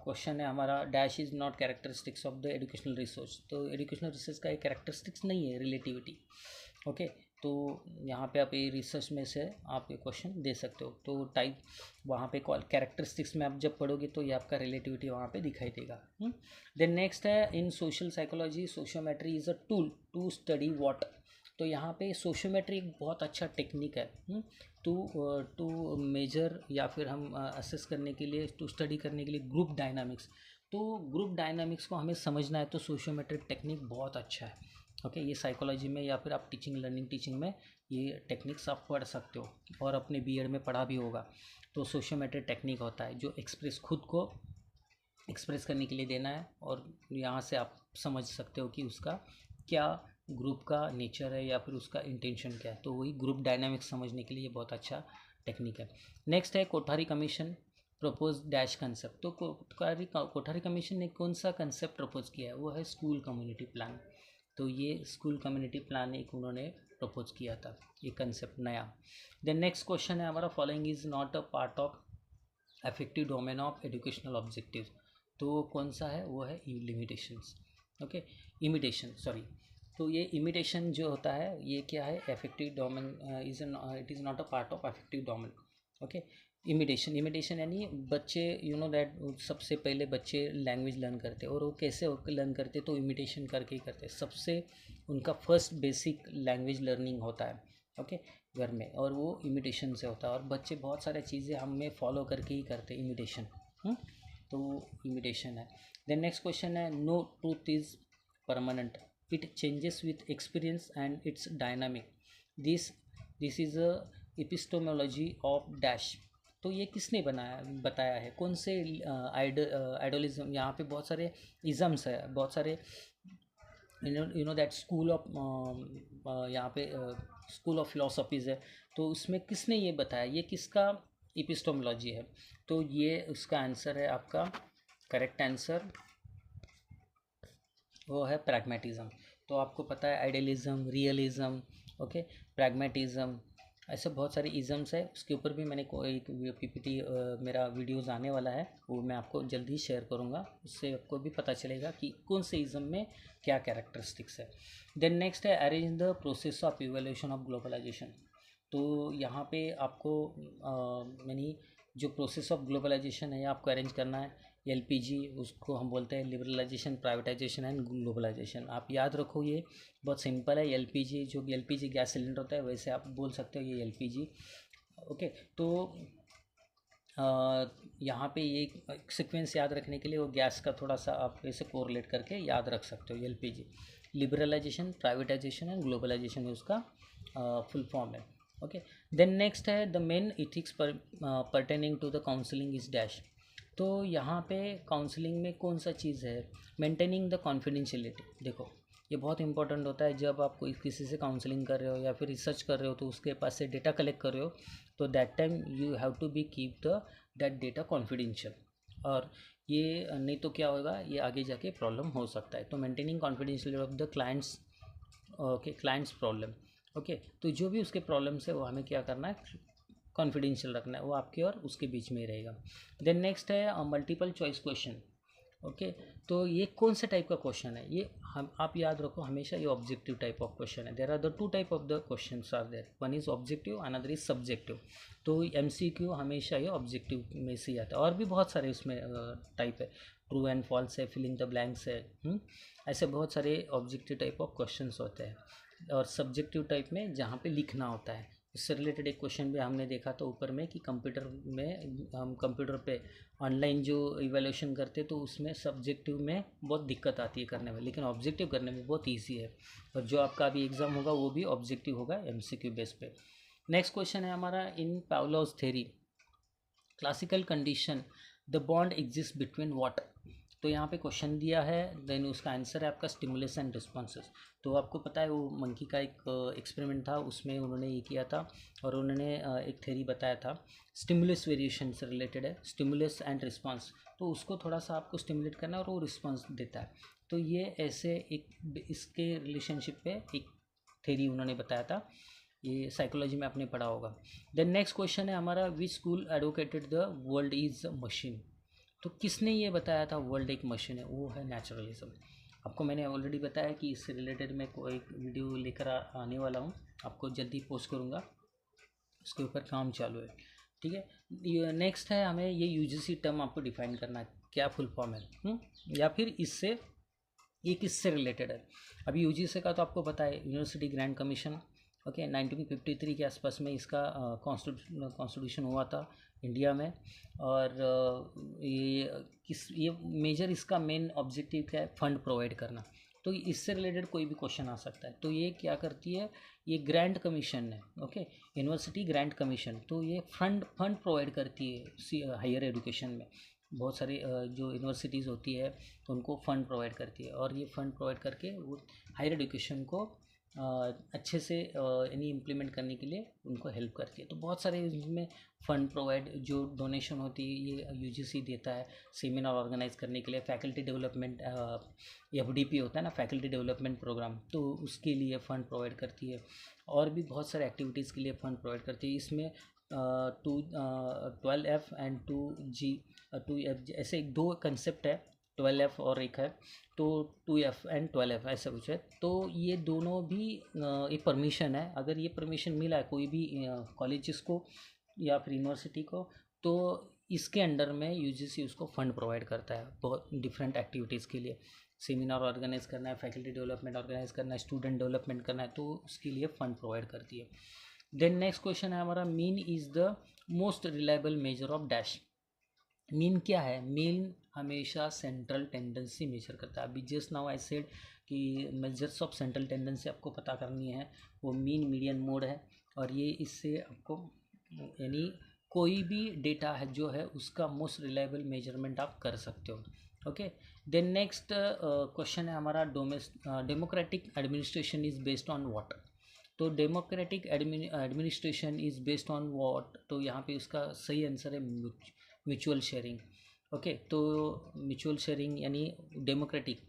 क्वेश्चन है हमारा dash is not characteristics of the educational research. तो एजुकेशनल रिसर्च का एक कैरेक्टरिस्टिक्स नहीं है रिलेटिविटी। ओके, तो यहाँ पे आप ये रिसर्च में से आप ये क्वेश्चन दे सकते हो। तो टाइप वहाँ पे कैरेक्टरिस्टिक्स में आप जब पढ़ोगे तो ये आपका रिलेटिविटी वहाँ पे दिखाई देगा। देन नेक्स्ट है in social psychology sociometry is a tool to study what. तो यहाँ पे सोशियोमेट्री एक बहुत अच्छा टेक्निक है टू मेजर या फिर हम असेस करने के लिए, टू स्टडी करने के लिए ग्रुप डायनामिक्स। तो ग्रुप डायनामिक्स को हमें समझना है तो सोशियोमेट्रिक टेक्निक बहुत अच्छा है। ओके, ये साइकोलॉजी में या फिर आप टीचिंग लर्निंग टीचिंग में ये टेक्निक्स आप पढ़ सकते हो और अपने BEd में पढ़ा भी होगा। तो सोशियोमेट्रिक टेक्निक होता है जो खुद को एक्सप्रेस करने के लिए देना है, और यहाँ से आप समझ सकते हो कि उसका क्या ग्रुप का नेचर है या फिर उसका इंटेंशन क्या है। तो वही ग्रुप डायनामिक्स समझने के लिए ये बहुत अच्छा टेक्निक है। नेक्स्ट है Kothari commission propose dash concept. तो कोठारी कमीशन ने कौन सा कंसेप्ट प्रपोज किया है, वो है स्कूल कम्युनिटी प्लान। तो ये स्कूल कम्युनिटी प्लान एक उन्होंने प्रपोज किया था, ये कंसेप्ट नया। देन नेक्स्ट क्वेश्चन है हमारा following is not a part of affective domain of educational objective. तो कौन सा है, वो है लिमिटेशंस। Okay, imitation sorry. तो ये इमिटेशन जो होता है ये क्या है, affective domain it is not a part of affective domain. Okay, imitation यानी बच्चे दैट सबसे पहले बच्चे लैंग्वेज लर्न करते हैं, और वो कैसे लर्न करते तो इमिटेशन करके ही करते हैं। सबसे उनका फर्स्ट बेसिक लैंग्वेज लर्निंग होता है ओके घर में, और वो इमिटेशन से होता है। और बच्चे बहुत सारी चीज़ें हमें फॉलो करके ही करते हैं इमिटेशन। तो इमिटेशन है। देन नेक्स्ट क्वेश्चन है no truth is permanent, it changes with experience and it's dynamic. This is a epistemology of dash. तो ये किसने बताया है, कौन से आइडोलिज्म। यहाँ पे बहुत सारे इज़म्स है, बहुत सारे दैट स्कूल ऑफ यहाँ पे स्कूल ऑफ फिलोसफीज़ है। तो उसमें किसने ये बताया, ये किसका एपिस्टेमोलॉजी है। तो ये उसका आंसर है, आपका करेक्ट आंसर वो है प्रैग्मेटिज्म। तो आपको पता है आइडियलिज्म, रियलिज्म, ओके, प्रैग्मेटिज्म, ऐसे बहुत सारे इज़म्स है। उसके ऊपर भी मैंने एक PPT मेरा वीडियोज़ आने वाला है, वो मैं आपको जल्दी ही शेयर करूँगा। उससे आपको भी पता चलेगा कि कौन से इज़म में क्या कैरेक्टरिस्टिक्स है। देन नेक्स्ट है arrange the process of evolution of globalisation. तो यहाँ पे आपको यानी जो प्रोसेस ऑफ ग्लोबलाइजेशन है आपको अरेंज करना है। LPG उसको हम बोलते हैं लिबरलाइजेशन, प्राइवेटाइजेशन एंड ग्लोबलाइजेशन। आप याद रखो, ये बहुत सिंपल है। LPG जो LPG गैस सिलेंडर होता है वैसे आप बोल सकते हो ये LPG। ओके, तो यहाँ पे ये सीक्वेंस याद रखने के लिए वो गैस का थोड़ा सा आप ऐसे कोरिलेट करके याद रख सकते हो। LPG liberalisation, privatisation and globalisation उसका फुल फॉर्म है। ओके, देन नेक्स्ट है the main ethics pertaining to the counselling is dash. तो यहाँ पे काउंसलिंग में कौन सा चीज़ है, मेंटेनिंग द कॉन्फिडेंशियलिटी। देखो ये बहुत इंपॉर्टेंट होता है जब आप कोई किसी से काउंसलिंग कर रहे हो या फिर रिसर्च कर रहे हो, तो उसके पास से डेटा कलेक्ट कर रहे हो, तो that time you have to be keep the that data confidential. और ये नहीं तो क्या होगा, ये आगे जाके प्रॉब्लम हो सकता है। तो maintaining confidential of the clients, okay, clients problem. Okay, तो जो भी उसके प्रॉब्लम्स है वो हमें क्या करना है, कॉन्फिडेंशियल रखना है, वो आपके और उसके बीच में ही रहेगा। देन नेक्स्ट है मल्टीपल चॉइस क्वेश्चन। ओके, तो ये कौन सा टाइप का क्वेश्चन है, ये हम आप याद रखो हमेशा, ये ऑब्जेक्टिव टाइप ऑफ क्वेश्चन है। There are the two type of the question are there, one is objective, another is subjective. तो एमसीक्यू हमेशा ये ऑब्जेक्टिव में से ही आता है, और भी बहुत सारे उसमें टाइप है, ट्रू एंड फॉल्स है, फिलिंग द ब्लैंक्स है, ऐसे बहुत सारे ऑब्जेक्टिव टाइप ऑफ क्वेश्चन होते हैं। और सब्जेक्टिव टाइप में जहाँ पे लिखना होता है, इससे रिलेटेड एक क्वेश्चन भी हमने देखा था ऊपर में कि कंप्यूटर में हम कंप्यूटर पे ऑनलाइन जो इवैल्यूएशन करते तो उसमें सब्जेक्टिव में बहुत दिक्कत आती है करने में, लेकिन ऑब्जेक्टिव करने में बहुत इजी है। और जो आपका अभी एग्ज़ाम होगा वो भी ऑब्जेक्टिव होगा एमसीक्यू बेस पे। नेक्स्ट क्वेश्चन है हमारा, in Pavlov's theory classical condition the bond exist between what. तो यहाँ पे क्वेश्चन दिया है, देन उसका आंसर है आपका स्टिमुलस एंड रिस्पॉन्सेस। तो आपको पता है वो मंकी का एक एक्सपेरिमेंट था, उसमें उन्होंने ये किया था और उन्होंने एक थ्योरी बताया था, स्टिमुलस वेरिएशन से रिलेटेड है, स्टिमुलस एंड रिस्पॉन्स। तो उसको थोड़ा सा आपको स्टिमुलेट करना है और वो रिस्पॉन्स देता है। तो ये ऐसे एक इसके रिलेशनशिप पे एक थ्योरी उन्होंने बताया था, ये साइकोलॉजी में आपने पढ़ा होगा। देन नेक्स्ट क्वेश्चन है हमारा, which school advocated the world is machine. तो किसने ये बताया था वर्ल्ड एक मशीन है, वो है नेचुरलिज्म। आपको मैंने ऑलरेडी बताया कि इससे रिलेटेड मैं कोई एक वीडियो लेकर आने वाला हूँ, आपको जल्दी पोस्ट करूँगा, उसके ऊपर काम चालू है। ठीक है, नेक्स्ट है हमें ये यूजीसी टर्म आपको डिफाइन करना है, क्या फुल फॉर्म है, या फिर इससे ये किससे रिलेटेड है। अभी यूजीसी का तो आपको पता है, यूनिवर्सिटी ग्रैंड कमीशन। ओके, 1953 के आसपास में इसका कॉन्स्टिट्यूशन हुआ था इंडिया में। और ये मेजर इसका मेन ऑब्जेक्टिव क्या है, फंड प्रोवाइड करना। तो इससे रिलेटेड कोई भी क्वेश्चन आ सकता है। तो ये क्या करती है, ये ग्रैंड कमीशन है, ओके, यूनिवर्सिटी ग्रैंड कमीशन। तो ये फंड प्रोवाइड करती है हायर एजुकेशन में, बहुत सारी जो यूनिवर्सिटीज़ होती है तो उनको फ़ंड प्रोवाइड करती है, और ये फ़ंड प्रोवाइड करके वो हायर एजुकेशन को अच्छे से यानी इम्प्लीमेंट करने के लिए उनको हेल्प करती है। तो बहुत सारे इसमें फ़ंड प्रोवाइड जो डोनेशन होती है ये यूजीसी देता है सेमिनार ऑर्गेनाइज करने के लिए, फैकल्टी डेवलपमेंट एफडीपी होता है ना, फैकल्टी डेवलपमेंट प्रोग्राम, तो उसके लिए फ़ंड प्रोवाइड करती है। और भी बहुत सारे एक्टिविटीज़ के लिए फ़ंड प्रोवाइड करती है। इसमें 12F एंड 2F ऐसे दो कंसेप्ट है, 12F और एक है, तो 2F एंड 12F ऐसा कुछ है। तो ये दोनों भी एक परमिशन है, अगर ये परमिशन मिला है कोई भी कॉलेजेस को या फिर यूनिवर्सिटी को, तो इसके अंडर में यूजीसी उसको फंड प्रोवाइड करता है बहुत डिफरेंट एक्टिविटीज़ के लिए। सेमिनार ऑर्गेनाइज करना है, फैकल्टी डेवलपमेंट ऑर्गेनाइज करना है, स्टूडेंट डेवलपमेंट करना है, तो उसके लिए फ़ंड प्रोवाइड करती है। देन नेक्स्ट क्वेश्चन है हमारा, mean is the most reliable measure of dash. Mean क्या है, मीन हमेशा सेंट्रल टेंडेंसी मेजर करता है। अभी जस्ट नाउ आई सेड कि मेजर्स ऑफ सेंट्रल टेंडेंसी आपको पता करनी है, वो मीन मीडियन मोड है। और ये इससे आपको यानी कोई भी डेटा है जो है उसका मोस्ट रिलायबल मेजरमेंट आप कर सकते हो। ओके, देन नेक्स्ट क्वेश्चन है हमारा, democratic administration is based on what. तो democratic administration is based on what, तो यहाँ पे उसका सही आंसर है म्यूचुअल शेयरिंग। ओके, तो म्यूचुअल शेयरिंग यानी डेमोक्रेटिक।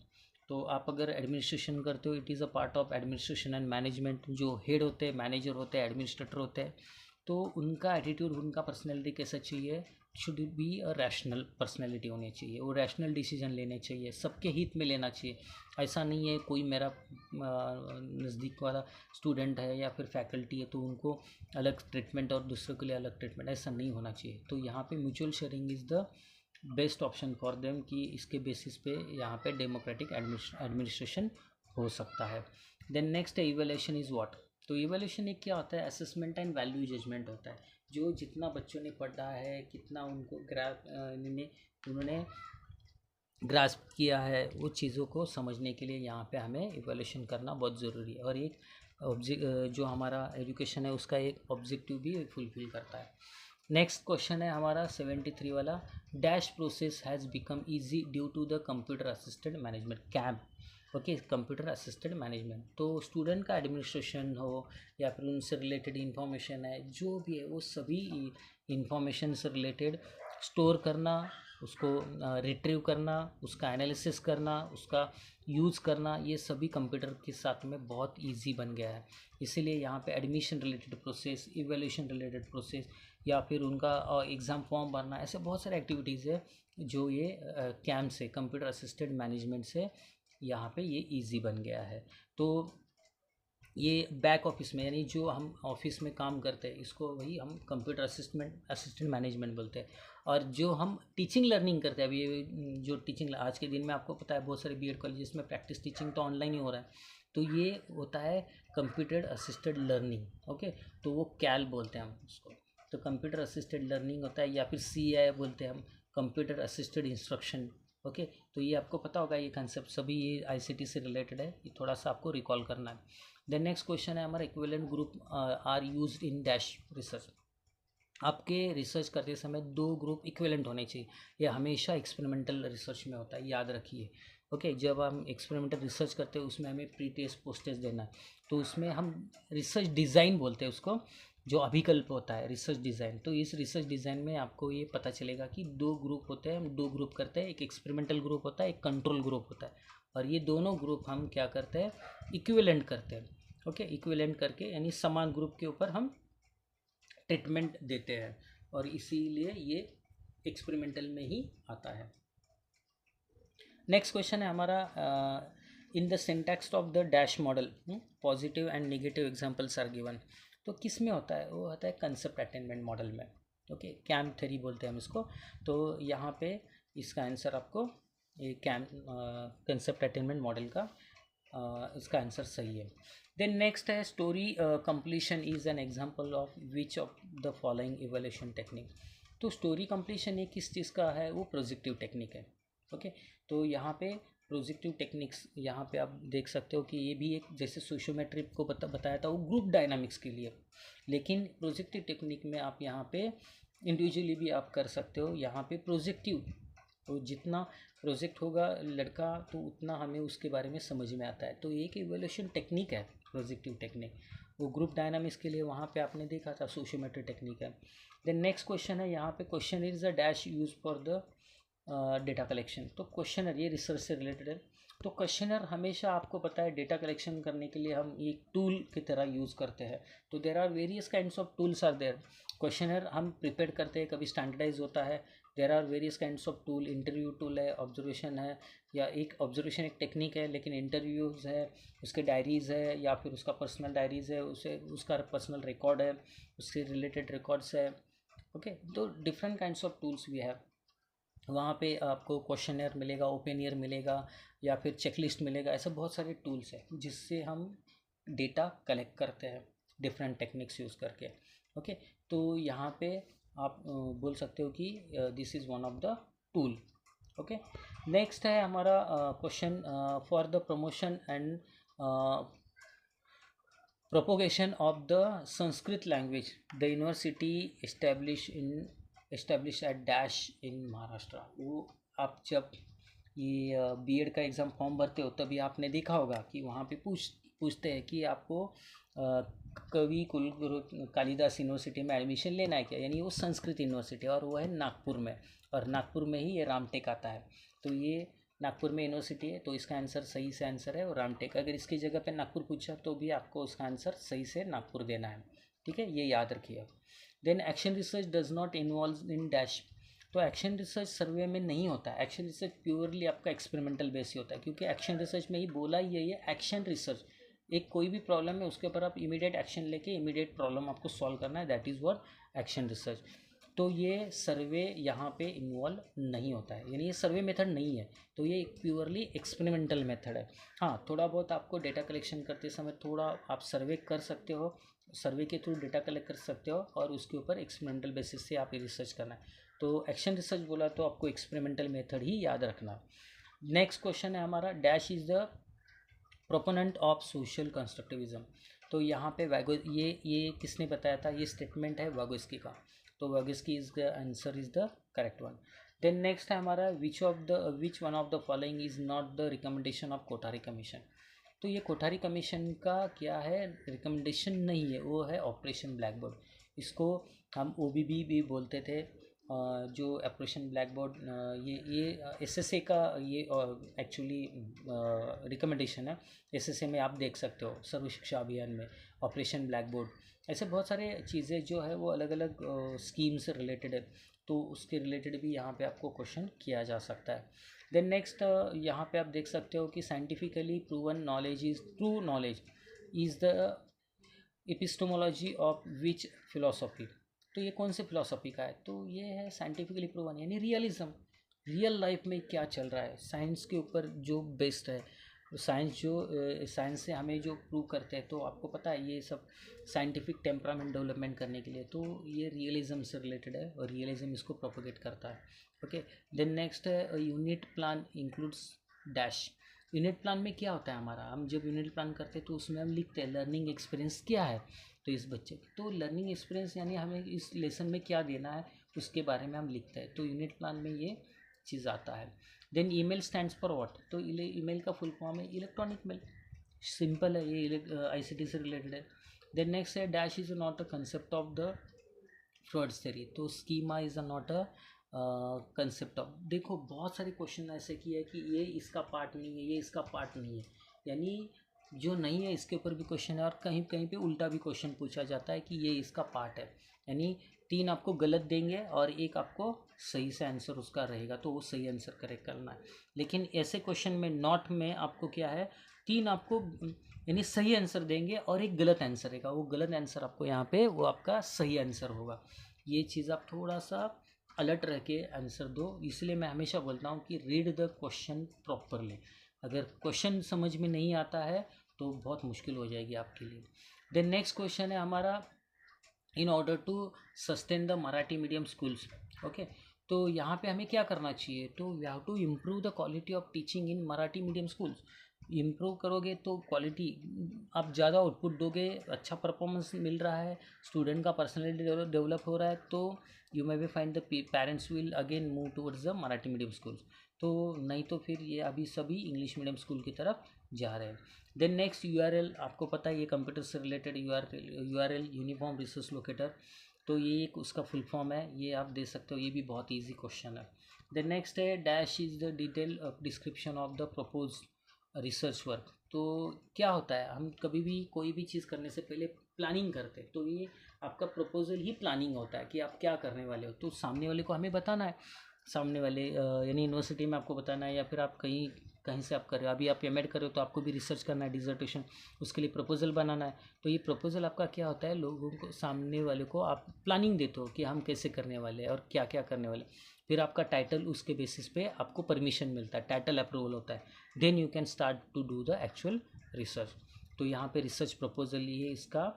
तो आप अगर एडमिनिस्ट्रेशन करते हो, it is a part of administration and management. जो हेड होते हैं, मैनेजर होते हैं, एडमिनिस्ट्रेटर होते हैं, तो उनका एटीट्यूड, उनका पर्सनैलिटी कैसा चाहिए, should be a rational personality होनी चाहिए, वो रैशनल डिसीजन लेने चाहिए, सबके हित में लेना चाहिए। ऐसा नहीं है कोई मेरा नज़दीक वाला स्टूडेंट है या फिर फैकल्टी है तो उनको अलग ट्रीटमेंट और दूसरों के लिए अलग ट्रीटमेंट, ऐसा नहीं होना चाहिए। तो यहाँ पे mutual sharing is the best option for them, कि इसके बेसिस पे यहाँ पे डेमोक्रेटिक एडमिनिस्ट्रेशन हो सकता है। देन नेक्स्ट है इवैल्यूएशन इज़ व्हाट। तो इवैल्यूएशन एक क्या होता है, असेसमेंट एंड वैल्यू जजमेंट होता है। जो जितना बच्चों ने पढ़ा है, कितना उनको उन्होंने ग्रास्प किया है, वो चीज़ों को समझने के लिए यहाँ पे हमें इवैल्यूएशन करना बहुत ज़रूरी है। और एक जो हमारा एजुकेशन है उसका एक ऑब्जेक्टिव भी फुलफिल करता है। नेक्स्ट क्वेश्चन है हमारा 73 वाला, dash process has become easy due to the computer assisted management, कैम्प। ओके, कंप्यूटर असिस्टेड मैनेजमेंट, तो स्टूडेंट का एडमिनिस्ट्रेशन हो या फिर उनसे रिलेटेड इंफॉर्मेशन है, जो भी है वो सभी इंफॉर्मेशन से रिलेटेड स्टोर करना, उसको रिट्रीव करना, उसका एनालिसिस करना, उसका यूज़ करना, ये सभी कंप्यूटर के साथ में बहुत इजी बन गया है। इसीलिए यहाँ पे admission related process, evaluation related process, या फिर उनका एग्ज़ाम फॉर्म भरना, ऐसे बहुत सारे एक्टिविटीज़ है जो ये कैम्प से, कंप्यूटर असिस्टेड मैनेजमेंट से यहाँ पे ये इजी बन गया है। तो ये बैक ऑफिस में, यानी जो हम ऑफिस में काम करते हैं, इसको वही हम कंप्यूटर असिस्टेंट मैनेजमेंट बोलते हैं। और जो हम टीचिंग लर्निंग करते हैं, अभी ये जो टीचिंग आज के दिन में आपको पता है बहुत सारे बीएड कॉलेजेस में प्रैक्टिस टीचिंग तो ऑनलाइन ही हो रहा है, तो ये होता है कंप्यूटर असिस्टेड लर्निंग। ओके, तो वो कैल बोलते हैं हम उसको। तो कंप्यूटर असिस्टेड लर्निंग होता है, या फिर CAI बोलते हैं हम, कंप्यूटर असिस्टेड इंस्ट्रक्शन। ओके, तो ये आपको पता होगा, ये कंसेप्ट सभी ये ICT से रिलेटेड है, ये थोड़ा सा आपको रिकॉल करना है। देन नेक्स्ट क्वेश्चन है हमारा, equivalent group are used in dash research. आपके रिसर्च करते समय 2 ग्रुप इक्विवेलेंट होने चाहिए, ये हमेशा एक्सपेरिमेंटल रिसर्च में होता है, याद रखिए। ओके, जब हम एक्सपेरिमेंटल रिसर्च करते हैं उसमें हमें प्री टेस्ट पोस्ट टेस्ट देना है, तो उसमें हम रिसर्च डिज़ाइन बोलते हैं उसको, जो अभिकल्प होता है रिसर्च डिज़ाइन। तो इस रिसर्च डिज़ाइन में आपको ये पता चलेगा कि 2 ग्रुप होते हैं, हम 2 ग्रुप करते हैं, एक एक्सपेरिमेंटल ग्रुप होता है, एक कंट्रोल ग्रुप होता है, और ये दोनों ग्रुप हम क्या करते हैं, इक्विवेलेंट करते हैं। ओके, इक्विवेलेंट करके यानी समान ग्रुप के ऊपर हम ट्रीटमेंट देते हैं, और इसीलिए ये एक्सपेरिमेंटल में ही आता है। नेक्स्ट क्वेश्चन है हमारा, in the syntax of the dash model positive and negative examples are given. तो किस में होता है, वो होता है कंसेप्ट अटेनमेंट मॉडल में। ओके, कैम्प थ्योरी बोलते हैं हम इसको। तो यहाँ पे इसका आंसर आपको ये कंसेप्ट अटेनमेंट मॉडल का इसका आंसर सही है। देन नेक्स्ट है, story completion is an example of which of the following evaluation technique. तो स्टोरी कंप्लीशन ये किस चीज़ का है, वो प्रोजेक्टिव टेक्निक है। ओके, तो यहाँ पे प्रोजेक्टिव टेक्निक्स, यहाँ पे आप देख सकते हो कि ये भी एक, जैसे सोशियोमेट्री को बताया था वो ग्रुप डायनामिक्स के लिए, लेकिन प्रोजेक्टिव टेक्निक में आप यहाँ पे इंडिविजुअली भी आप कर सकते हो। यहाँ पे प्रोजेक्टिव, तो जितना प्रोजेक्ट होगा लड़का तो उतना हमें उसके बारे में समझ में आता है, तो एक इवैल्यूएशन टेक्निक है प्रोजेक्टिव टेक्निक। वो ग्रुप डायनामिक्स के लिए वहाँ पे आपने देखा था सोशियोमेट्री टेक्निक है। देन नेक्स्ट क्वेश्चन है यहाँ पे, question is the dash use for the data collection. तो क्वेश्चनर ये रिसर्च से रिलेटेड है। तो क्वेश्चनर हमेशा आपको पता है डेटा कलेक्शन करने के लिए हम एक टूल की तरह यूज़ करते हैं। तो there are various kinds of tools are there. Questionnaire हम प्रिपेयर करते हैं, कभी स्टैंडर्डाइज होता है। There are various kinds of tool, interview tool है, ऑब्जर्वेशन है, या एक ऑब्जर्वेशन एक टेक्निक है, लेकिन इंटरव्यूज़ है, उसके डायरीज़ है, या फिर उसका पर्सनल डायरीज़ है, उसे उसका पर्सनल रिकॉर्ड है, उससे रिलेटेड रिकॉर्ड्स है। ओके, तो different kinds of tools we have. वहाँ पे आपको क्वेश्चनर मिलेगा, ओपिनियर मिलेगा, या फिर चेकलिस्ट मिलेगा, ऐसे बहुत सारे टूल्स हैं जिससे हम डेटा कलेक्ट करते हैं डिफरेंट टेक्निक्स यूज़ करके। ओके, तो यहाँ पे आप बोल सकते हो कि this is one of the tool. Okay, next है हमारा question, for the promotion and propagation of the Sanskrit language, the university established at dash in Maharashtra. वो आप जब ये बीएड का एग्ज़ाम फॉर्म भरते हो तभी आपने देखा होगा कि वहाँ पे पूछते हैं कि आपको कवि कुलगुरु कालिदास यूनिवर्सिटी में एडमिशन लेना है क्या, यानी वो संस्कृत यूनिवर्सिटी, और वो है नागपुर में, और नागपुर में ही ये रामटेक आता है। तो ये नागपुर में यूनिवर्सिटी है, तो इसका आंसर सही से आंसर है और रामटेक। अगर इसकी जगह पे नागपुर पूछा तो भी आपको उसका आंसर सही से नागपुर देना है। ठीक है, ये याद रखिए। Then action research does not involve in dash. तो एक्शन रिसर्च सर्वे में नहीं होता है। एक्शन रिसर्च प्योरली आपका एक्सपेरिमेंटल बेस ही होता है, क्योंकि एक्शन रिसर्च में ही बोला ही यही है, एक्शन रिसर्च। एक कोई भी प्रॉब्लम है उसके ऊपर आप इमीडिएट एक्शन लेके इमीडिएट प्रॉब्लम आपको सॉल्व करना है, that is what action research. तो ये सर्वे यहाँ पे इन्वॉल्व नहीं होता है, यानी ये सर्वे मेथड नहीं है, तो ये प्योरली एक्सपेरिमेंटल मेथड है। हाँ, थोड़ा बहुत आपको डेटा कलेक्शन करते समय थोड़ा आप सर्वे कर सकते हो, सर्वे के थ्रू डेटा कलेक्ट कर सकते हो, और उसके ऊपर एक्सपेरिमेंटल बेसिस से आप रिसर्च करना है। तो एक्शन रिसर्च बोला तो आपको एक्सपेरिमेंटल मेथड ही याद रखना। नेक्स्ट क्वेश्चन है हमारा, dash is the proponent of social constructivism. तो यहाँ पे ये किसने बताया था, ये स्टेटमेंट है वागोस्की का, तो Vygotsky is the answer, is the correct one. Then next है हमारा which one of the following is not the recommendation of Kothari commission. तो ये कोठारी कमीशन का क्या है, रिकमेंडेशन नहीं है, वो है ऑपरेशन ब्लैक बोर्ड। इसको हम OBB भी बोलते थे, जो ऑपरेशन ब्लैक बोर्ड, ये SSA का ये एक्चुअली रिकमेंडेशन है। SSA में आप देख सकते हो, सर्व शिक्षा अभियान में ऑपरेशन ब्लैक बोर्ड, ऐसे बहुत सारे चीज़ें जो है वो अलग अलग स्कीम से रिलेटेड है, तो उसके रिलेटेड भी यहाँ पे आपको क्वेश्चन किया जा सकता है। देन नेक्स्ट यहाँ पे आप देख सकते हो कि scientifically proven knowledge is true knowledge is the epistemology of which philosophy. तो ये कौन से फिलोसॉफी का है, तो ये है साइंटिफिकली प्रूवन यानी रियलिज्म, रियल लाइफ में क्या चल रहा है, साइंस के ऊपर जो बेस्ड है, साइंस जो साइंस से हमें जो प्रूव करते हैं, तो आपको पता है ये सब साइंटिफिक टेम्परामेंट डेवलपमेंट करने के लिए, तो ये रियलिज्म से रिलेटेड है और रियलिज्म इसको प्रोपोगेट करता है। ओके, देन नेक्स्ट है unit plan includes dash. Unit plan में क्या होता है हमारा, हम जब यूनिट प्लान करते हैं तो उसमें हम लिखते हैं लर्निंग एक्सपीरियंस क्या है, तो इस बच्चे की, तो लर्निंग एक्सपीरियंस यानी हमें इस लेसन में क्या देना है उसके बारे में हम लिखते हैं, तो यूनिट प्लान में ये चीज़ आता है। Then email stands for what, तो ईमेल का फुल फॉर्म है इलेक्ट्रॉनिक मेल, सिंपल है, ये ICT से रिलेटेड है। देन नेक्स्ट है dash is not a concept of the Freud's theory, तो schema is not a concept of. देखो बहुत सारे क्वेश्चन ऐसे किए है कि ये इसका पार्ट नहीं है, ये इसका पार्ट नहीं है, यानी जो नहीं है इसके ऊपर भी क्वेश्चन है, और कहीं कहीं पे उल्टा भी क्वेश्चन पूछा जाता है कि ये इसका पार्ट है, यानी 3 आपको गलत देंगे और 1 आपको सही से आंसर उसका रहेगा, तो वो सही आंसर करेक्ट करना है। लेकिन ऐसे क्वेश्चन में नॉट में आपको क्या है, 3 आपको यानी सही आंसर देंगे और 1 गलत आंसर रहेगा, वो गलत आंसर आपको यहाँ पे वो आपका सही आंसर होगा। ये चीज़ आप थोड़ा सा अलर्ट रह के आंसर दो, इसलिए मैं हमेशा बोलता हूँ कि रीड द क्वेश्चन प्रॉपरली। अगर क्वेश्चन समझ में नहीं आता है तो बहुत मुश्किल हो जाएगी आपके लिए। देन नेक्स्ट क्वेश्चन है हमारा in order to sustain the Marathi medium schools. Okay, तो यहाँ पे हमें क्या करना चाहिए, तो we have to improve the quality of teaching in Marathi medium schools. Improve करोगे तो क्वालिटी, आप ज़्यादा आउटपुट दोगे, अच्छा परफॉर्मेंस मिल रहा है, स्टूडेंट का पर्सनैलिटी डेवलप हो रहा है, तो you may be find the parents will again move towards the Marathi medium schools. तो नहीं तो फिर ये अभी सभी इंग्लिश मीडियम स्कूल की तरफ जा रहे हैं। देन नेक्स्ट URL, आपको पता है ये कंप्यूटर से related URL uniform resource locator, तो ये एक उसका फुल फॉर्म है, ये आप दे सकते हो, ये भी बहुत ईजी क्वेश्चन है। देन नेक्स्ट है dash is the detail description of the propose research work. तो क्या होता है, हम कभी भी कोई भी चीज़ करने से पहले प्लानिंग करते हैं, तो ये आपका प्रपोजल ही प्लानिंग होता है कि आप क्या करने वाले हो, तो सामने वाले को हमें बताना है, सामने वाले यानी यूनिवर्सिटी में आपको बताना है, या फिर आप कहीं कहीं से आप कर रहे हो, अभी आप M.Ed कर रहे हो तो आपको भी रिसर्च करना है, डिजर्टेशन, उसके लिए प्रपोजल बनाना है। तो ये प्रपोजल आपका क्या होता है, लोगों को, सामने वाले को आप प्लानिंग देते हो कि हम कैसे करने वाले हैं और क्या क्या करने वाले, फिर आपका टाइटल, उसके बेसिस पे आपको परमिशन मिलता है, टाइटल अप्रूवल होता है, then you can start to do the actual research. तो यहाँ पे रिसर्च प्रपोजल ये इसका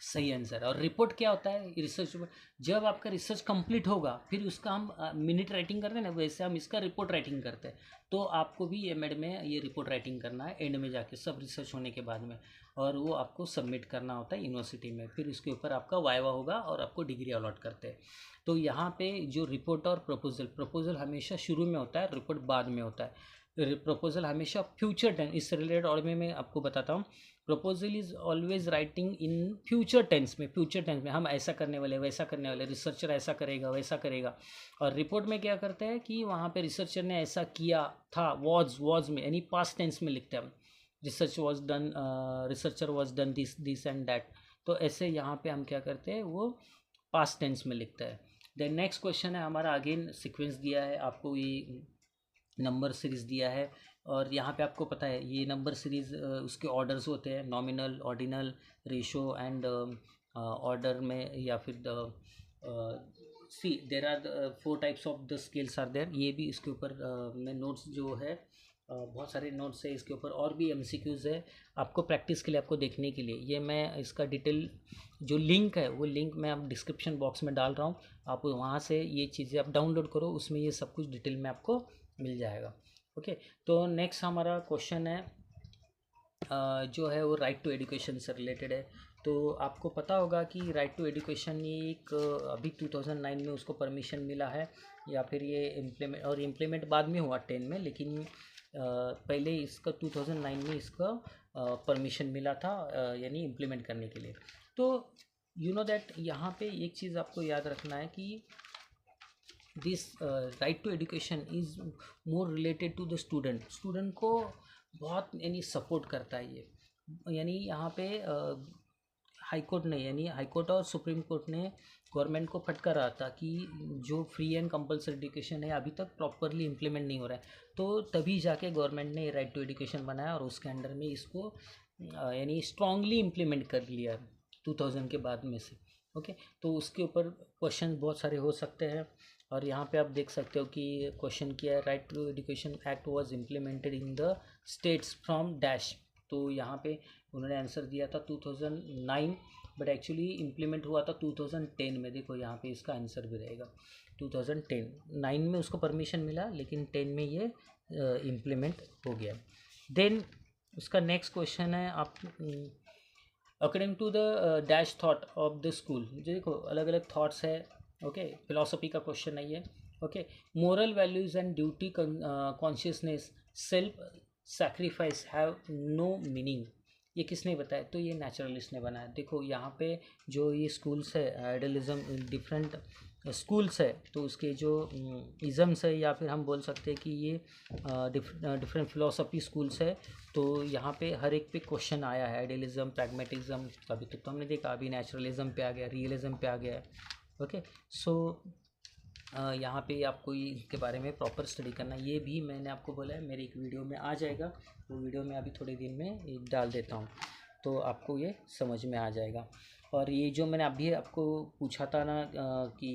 सही आंसर है। और रिपोर्ट क्या होता है, रिसर्च, जब आपका रिसर्च कंप्लीट होगा फिर उसका हम मिनट राइटिंग करते हैं ना, वैसे हम इसका रिपोर्ट राइटिंग करते हैं। तो आपको भी M.Ed में ये रिपोर्ट राइटिंग करना है एंड में जाके, सब रिसर्च होने के बाद में, और वो आपको सबमिट करना होता है यूनिवर्सिटी में, फिर उसके ऊपर आपका वाइवा होगा और आपको डिग्री अलॉट करते हैं। तो यहाँ पे जो रिपोर्ट और प्रपोजल हमेशा शुरू में होता है, रिपोर्ट बाद में होता है। प्रपोजल हमेशा फ्यूचर टेंस, इससे रिलेटेड और मैं आपको बताता हूँ, proposal is always writing in future tense में, फ्यूचर टेंस में हम ऐसा करने वाले, वैसा करने वाले, रिसर्चर ऐसा करेगा, वैसा करेगा। और रिपोर्ट में क्या करते हैं कि वहाँ पे रिसर्चर ने ऐसा किया था, वॉज में यानी पास्ट टेंस में लिखते हैं हम, research was done, researcher was done this and that, तो ऐसे यहाँ पे हम क्या करते हैं, वो पास्ट टेंस में लिखता है। देन नेक्स्ट क्वेश्चन है हमारा, अगेन सीक्वेंस दिया है आपको, ये नंबर सीरीज़ दिया है, और यहाँ पे आपको पता है ये नंबर सीरीज़ उसके ऑर्डर्स होते हैं, nominal, ordinal, ratio and order में, या फिर see there are 4 types of the scales are there. ये भी इसके ऊपर में नोट्स जो है, बहुत सारे नोट्स है इसके ऊपर, और भी MCQs है आपको प्रैक्टिस के लिए, आपको देखने के लिए। ये मैं इसका डिटेल जो लिंक है, वो लिंक मैं आप डिस्क्रिप्शन बॉक्स में डाल रहा हूँ, आप वहाँ से ये चीज़ें आप डाउनलोड करो, उसमें ये सब कुछ डिटेल में आपको मिल जाएगा। ओके, तो नेक्स्ट हमारा क्वेश्चन है जो है वो राइट टू एजुकेशन से रिलेटेड है। तो आपको पता होगा कि राइट टू एजुकेशन ये एक अभी 2009 में उसको परमिशन मिला है, या फिर ये इम्प्लीमेंट बाद में हुआ 10 में, लेकिन पहले इसका 2009 में इसका परमिशन मिला था, यानी इम्प्लीमेंट करने के लिए। तो यू नो दैट यहाँ पे एक चीज़ आपको याद रखना है कि this right to education is more related to the student को बहुत यानी सपोर्ट करता है ये। यानी यहाँ पे हाई कोर्ट ने, यानी हाई कोर्ट और सुप्रीम कोर्ट ने गवर्नमेंट को फटकारा था कि जो फ्री एंड कंपलसरी एजुकेशन है अभी तक प्रॉपरली इम्प्लीमेंट नहीं हो रहा है, तो तभी जाके गवर्नमेंट ने राइट टू एजुकेशन बनाया और उसके अंडर में इसको यानी स्ट्रांगली इम्प्लीमेंट कर लिया 2000 के बाद में से। ओके, तो उसके ऊपर क्वेश्चन बहुत सारे हो सकते हैं, और यहाँ पे आप देख सकते हो कि क्वेश्चन किया है, right to education act was implemented in the states from dash. तो यहाँ पे उन्होंने आंसर दिया था 2009, बट एक्चुअली इम्प्लीमेंट हुआ था 2010 में। देखो यहाँ पे इसका आंसर भी रहेगा 2010। 9 में उसको परमिशन मिला, लेकिन 10 में ये इम्प्लीमेंट हो गया। देन उसका नेक्स्ट क्वेश्चन है, आप according to the dash thought of the school. देखो अलग अलग थॉट्स है, ओके, फिलोसफी का क्वेश्चन है ये। Okay, moral values and duty consciousness self sacrifice have no meaning. ये किसने बताया? तो ये नेचुरलिस्ट ने बनाया। देखो यहाँ पे जो ये स्कूल्स है, आइडियलिज्म, डिफरेंट स्कूल्स है, तो उसके जो इज़म्स है, या फिर हम बोल सकते हैं कि ये डिफरेंट फिलोसफी स्कूल्स है। तो यहाँ पे हर एक पे क्वेश्चन आया है, आइडियलिज्म, प्रैग्मेटिज्म, अभी तक तो हमने देखा, अभी नेचुरलिज्म पे आ गया, रियलिज्म पे आ गया है। ओके, सो यहाँ पे आपको इसके बारे में प्रॉपर स्टडी करना, ये भी मैंने आपको बोला है मेरे एक वीडियो में आ जाएगा, वो वीडियो मैं अभी थोड़े दिन में डाल देता हूँ, तो आपको ये समझ में आ जाएगा। और ये जो मैंने अभी आपको पूछा था ना कि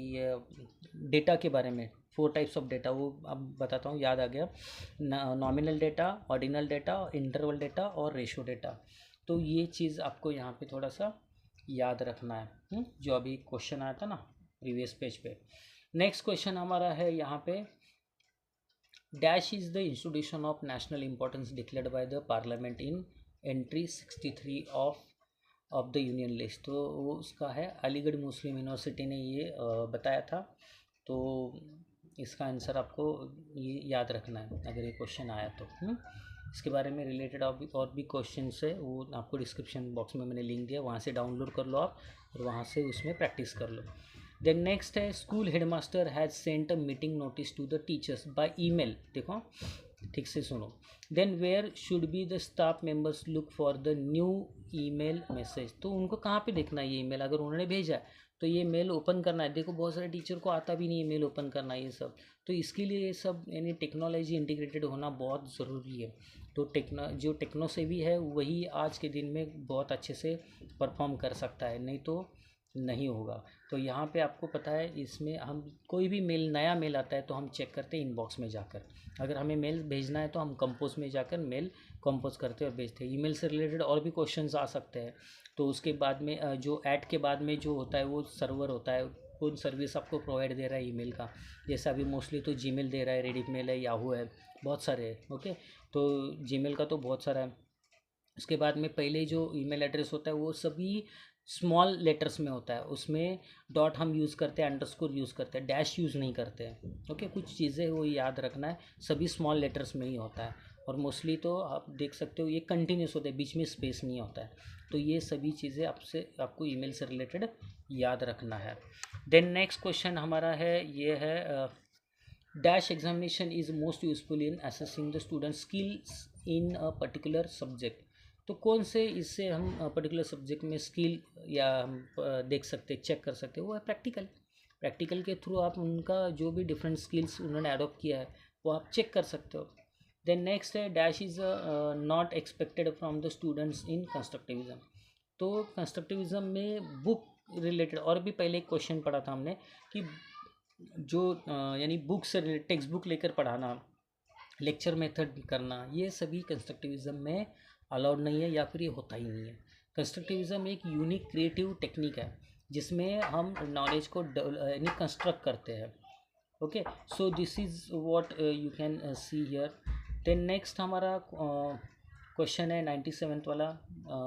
डेटा के बारे में, 4 टाइप्स ऑफ डेटा, वो अब बताता हूँ, याद आ गया। Nominal data, ordinal data, interval data और रेशो डेटा। तो ये चीज़ आपको यहाँ पे थोड़ा सा याद रखना है, जो अभी क्वेश्चन आया था ना प्रीवियस पेज पे। नेक्स्ट क्वेश्चन हमारा है यहाँ पे, dash is the institution of national importance declared by the parliament in entry 63 of the union list. तो वो उसका है अलीगढ़ मुस्लिम यूनिवर्सिटी ने ये बताया था। तो इसका आंसर आपको ये याद रखना है अगर ये क्वेश्चन आया तो। इसके बारे में रिलेटेड और भी क्वेश्चन है, वो आपको डिस्क्रिप्शन बॉक्स में मैंने लिंक दिया, वहाँ से डाउनलोड कर लो आप, और वहाँ से उसमें प्रैक्टिस कर लो। देन नेक्स्ट है, school headmaster has sent a meeting notice to the teachers by email. देखो ठीक से सुनो। Then where should be the staff members look for the new email message. तो उनको कहाँ पे देखना है ये ईमेल? अगर उन्होंने भेजा है तो ये मेल ओपन करना है। देखो बहुत सारे टीचर को आता भी नहीं है मेल ओपन करना, ये सब। तो इसके लिए ये सब यानी टेक्नोलॉजी इंटीग्रेटेड होना बहुत ज़रूरी है। तो जो टेक्नो से भी है वही आज के दिन में बहुत अच्छे से परफॉर्म कर सकता है, नहीं तो नहीं होगा। तो यहाँ पे आपको पता है, इसमें हम कोई भी मेल, नया मेल आता है तो हम चेक करते हैं इनबॉक्स में जाकर। अगर हमें मेल भेजना है तो हम कंपोज में जाकर मेल कंपोज करते हैं और भेजते हैं। ईमेल से रिलेटेड और भी क्वेश्चंस आ सकते हैं। तो उसके बाद में जो ऐड के बाद में जो होता है वो सर्वर होता है, कौन सर्विस आपको प्रोवाइड दे रहा है ईमेल का। जैसे अभी मोस्टली तो जीमेल दे रहा है, रेडिट मेल है, याहू है, बहुत सारे हैं। ओके, तो जीमेल का तो बहुत सारा है। उसके बाद में पहले जो ईमेल एड्रेस होता है वो सभी स्मॉल लेटर्स में होता है, उसमें डॉट हम यूज़ करते हैं, अंडरस्कोर यूज़ करते हैं, डैश यूज़ नहीं करते हैं। ओके, कुछ चीज़ें वो याद रखना है, सभी स्मॉल लेटर्स में ही होता है। और मोस्टली तो आप देख सकते हो ये कंटिन्यूस होता है, बीच में स्पेस नहीं होता है। तो ये सभी चीज़ें आपको ईमेल से रिलेटेड याद रखना है। देन नेक्स्ट क्वेश्चन हमारा है, ये है dash examination is most useful in assessing the student skills in a particular subject. तो कौन से इससे हम पर्टिकुलर सब्जेक्ट में स्किल या हम देख सकते, चेक कर सकते हैं, वो है प्रैक्टिकल। प्रैक्टिकल के थ्रू आप उनका जो भी डिफरेंट स्किल्स उन्होंने अडोप्ट किया है वो आप चेक कर सकते हो। देन नेक्स्ट है, dash is not expected from the students in constructivism. तो कंस्ट्रक्टिविज्म में बुक रिलेटेड, और भी पहले एक क्वेश्चन पढ़ा था हमने कि जो यानी बुक से रिलेटेड टेक्स्ट बुक लेकर पढ़ाना, लेक्चर मेथड करना, ये सभी कंस्ट्रक्टिविज्म में अलाउड नहीं है, या फिर ये होता ही नहीं है। कंस्ट्रक्टिविज्म एक यूनिक क्रिएटिव टेक्निक है जिसमें हम नॉलेज को यानी कंस्ट्रक्ट करते हैं। Okay, so this is what you can see here. Then next हमारा क्वेश्चन है 97th वाला,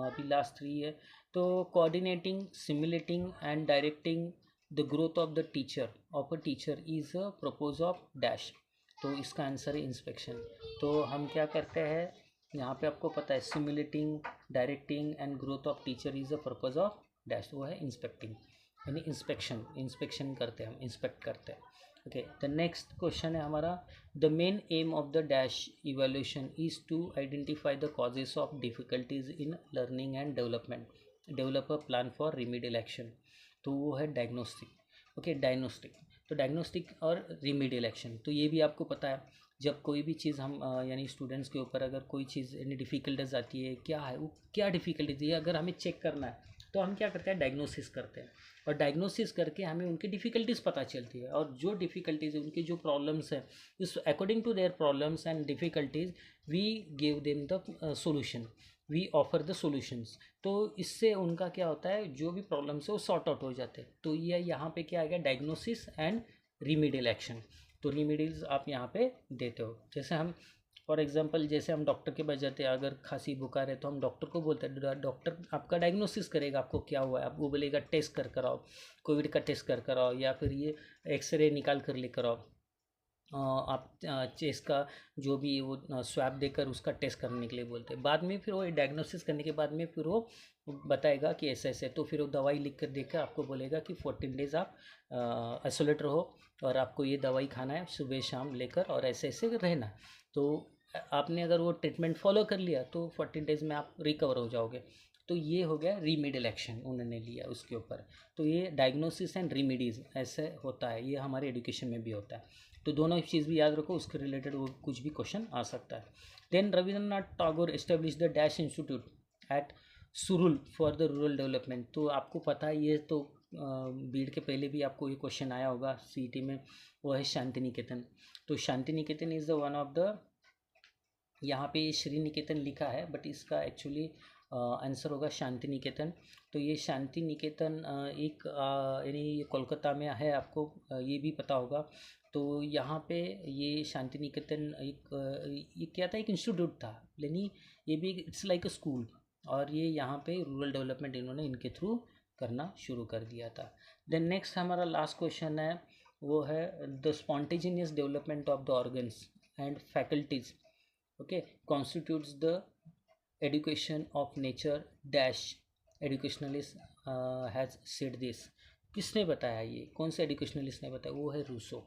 अभी लास्ट 3 है। तो coordinating, simulating and directing the growth of the teacher of a teacher is a purpose of dash. तो इसका answer है inspection. तो हम क्या करते हैं यहाँ पे, आपको पता है simulating, directing and growth of teacher is a purpose of dash, वो है इंस्पेक्टिंग, यानी इंस्पेक्शन करते हैं हम, इंस्पेक्ट करते हैं। ओके, द नेक्स्ट क्वेश्चन है हमारा, the main aim of the dash evaluation is to identify the causes of difficulties in learning and development, develop a plan for remedial action. तो वो है डायग्नोस्टिक। ओके, डायग्नोस्टिक, तो diagnostic और remedial action, तो ये भी आपको पता है जब कोई भी चीज़ हम यानी स्टूडेंट्स के ऊपर अगर कोई चीज़ यानी डिफ़िकल्टीज आती है, क्या है वो, क्या डिफ़िकल्टीज है, अगर हमें चेक करना है तो हम क्या करते हैं, डायग्नोसिस करते हैं। और डायग्नोसिस करके हमें उनकी डिफ़िकल्टीज़ पता चलती है, और जो डिफ़िकल्टीज़ उनकी जो प्रॉब्लम्स है, इस according to their problems and difficulties we give them the solution, we offer the solutions. तो इससे उनका क्या होता है, जो भी प्रॉब्लम्स है वो सॉर्ट आउट हो जाते हैं। तो ये यहाँ पे क्या आएगा, डायग्नोसिस एंड रिमीडियल एक्शन। तो रिमीडियल्स आप यहाँ पे देते हो। जैसे हम फॉर एग्जांपल, जैसे हम डॉक्टर के पास जाते हैं, अगर खांसी बुखार है तो हम डॉक्टर को बोलते हैं, डॉक्टर आपका डायग्नोसिस करेगा, आपको क्या हुआ है, आप वो बोलेगा टेस्ट कर कराओ, कोविड का टेस्ट कर कराओ, या फिर ये एक्सरे निकाल कर ले कराओ, आप चेस्ट का जो भी वो स्वैब देकर उसका टेस्ट करने के लिए बोलते हैं। बाद में फिर वो डायग्नोसिस करने के बाद में फिर वो बताएगा कि ऐसे ऐसे, तो फिर वो दवाई लिख कर देकर आपको बोलेगा कि 14 डेज़ आप आइसोलेट रहो, और आपको ये दवाई खाना है सुबह शाम लेकर, और ऐसे ऐसे रहना। तो आपने अगर वो ट्रीटमेंट फॉलो कर लिया तो 14 डेज़ में आप रिकवर हो जाओगे। तो ये हो गया रिमीडियल एक्शन उन्होंने लिया उसके ऊपर। तो ये डायग्नोसिस एंड रिमीडीज़ ऐसे होता है, ये हमारे एजुकेशन में भी होता है। तो दोनों चीज़ भी याद रखो, उसके रिलेटेड वो कुछ भी क्वेश्चन आ सकता है। Then Rabindranath Tagore establish the dash institute at Surul for the rural development. तो आपको पता है ये तो बीड के पहले भी आपको ये क्वेश्चन आया होगा सीईटी में, वो है शांति निकेतन। तो Shantiniketan is the one of the, यहाँ पे श्री निकेतन लिखा है बट इसका एक्चुअली आंसर होगा शांति निकेतन। तो ये शांति निकेतन एक यानी ये कोलकाता में है, आपको ये भी पता होगा। तो यहाँ पे ये शांति निकेतन एक ये क्या था, एक इंस्टीट्यूट था, यानी ये भी इट्स लाइक अ स्कूल, और ये यहाँ पे रूरल डेवलपमेंट इन्होंने इनके थ्रू करना शुरू कर दिया था। देन नेक्स्ट हमारा लास्ट क्वेश्चन है, वो है the spontaneous development of the organs and faculties, okay, constitutes the education of nature dash educationalist has said this। किसने बताया, ये कौन से एजुकेशनलिस्ट ने बताया, वो है रूसो।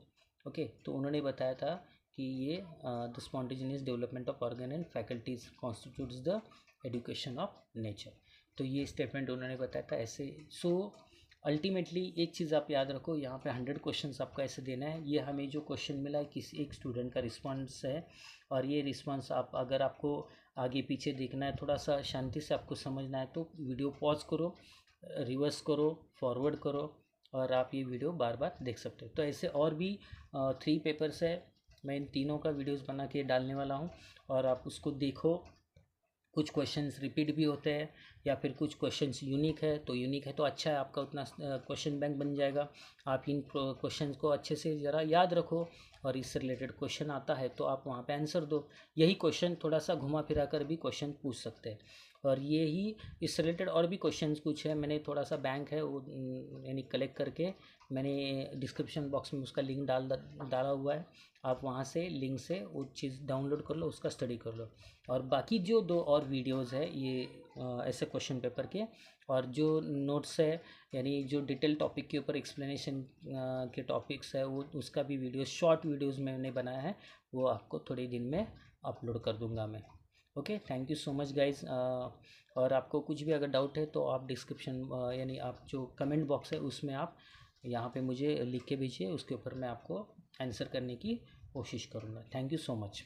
ओके, तो उन्होंने बताया था कि ये the spontaneous development of organ and faculties constitutes the education of nature. तो ये स्टेटमेंट उन्होंने बताया था ऐसे। सो अल्टीमेटली एक चीज़ आप याद रखो, यहाँ पे 100 क्वेश्चंस आपको ऐसे देना है। ये हमें जो क्वेश्चन मिला है किसी एक स्टूडेंट का रिस्पॉन्स है, और ये रिस्पॉन्स आप अगर आपको आगे पीछे देखना है, थोड़ा सा शांति से आपको समझना है, तो वीडियो पॉज करो, रिवर्स करो, फॉरवर्ड करो, और आप ये वीडियो बार बार देख सकते हो। तो ऐसे और भी 3 पेपर्स है, मैं इन तीनों का वीडियोस बना के डालने वाला हूँ, और आप उसको देखो। कुछ क्वेश्चंस रिपीट भी होते हैं, या फिर कुछ क्वेश्चंस यूनिक है तो अच्छा है, आपका उतना क्वेश्चन बैंक बन जाएगा। आप इन क्वेश्चंस को अच्छे से ज़रा याद रखो, और इससे रिलेटेड क्वेश्चन आता है तो आप वहाँ पे आंसर दो। यही क्वेश्चन थोड़ा सा घुमा फिरा कर भी क्वेश्चन पूछ सकते हैं, और ये ही इससे रिलेटेड और भी क्वेश्चंस कुछ है, मैंने थोड़ा सा बैंक है वो यानी कलेक्ट करके मैंने डिस्क्रिप्शन बॉक्स में उसका लिंक डाला हुआ है। आप वहाँ से लिंक से वो चीज़ डाउनलोड कर लो, उसका स्टडी कर लो। और बाकी जो 2 और वीडियोस है ये ऐसे क्वेश्चन पेपर के, और जो नोट्स है यानी जो डिटेल टॉपिक के ऊपर एक्सप्लेनेशन के टॉपिक्स है, वो उसका भी वीडियो शॉर्ट वीडियोस मैंने बनाया है, वो आपको थोड़े दिन में अपलोड कर दूंगा मैं। Okay, thank you so much guys. और आपको कुछ भी अगर डाउट है तो आप डिस्क्रिप्शन यानी आप जो कमेंट बॉक्स है उसमें आप यहाँ पे मुझे लिख के भेजिए, उसके ऊपर मैं आपको आंसर करने की कोशिश करूँगा। Thank you so much.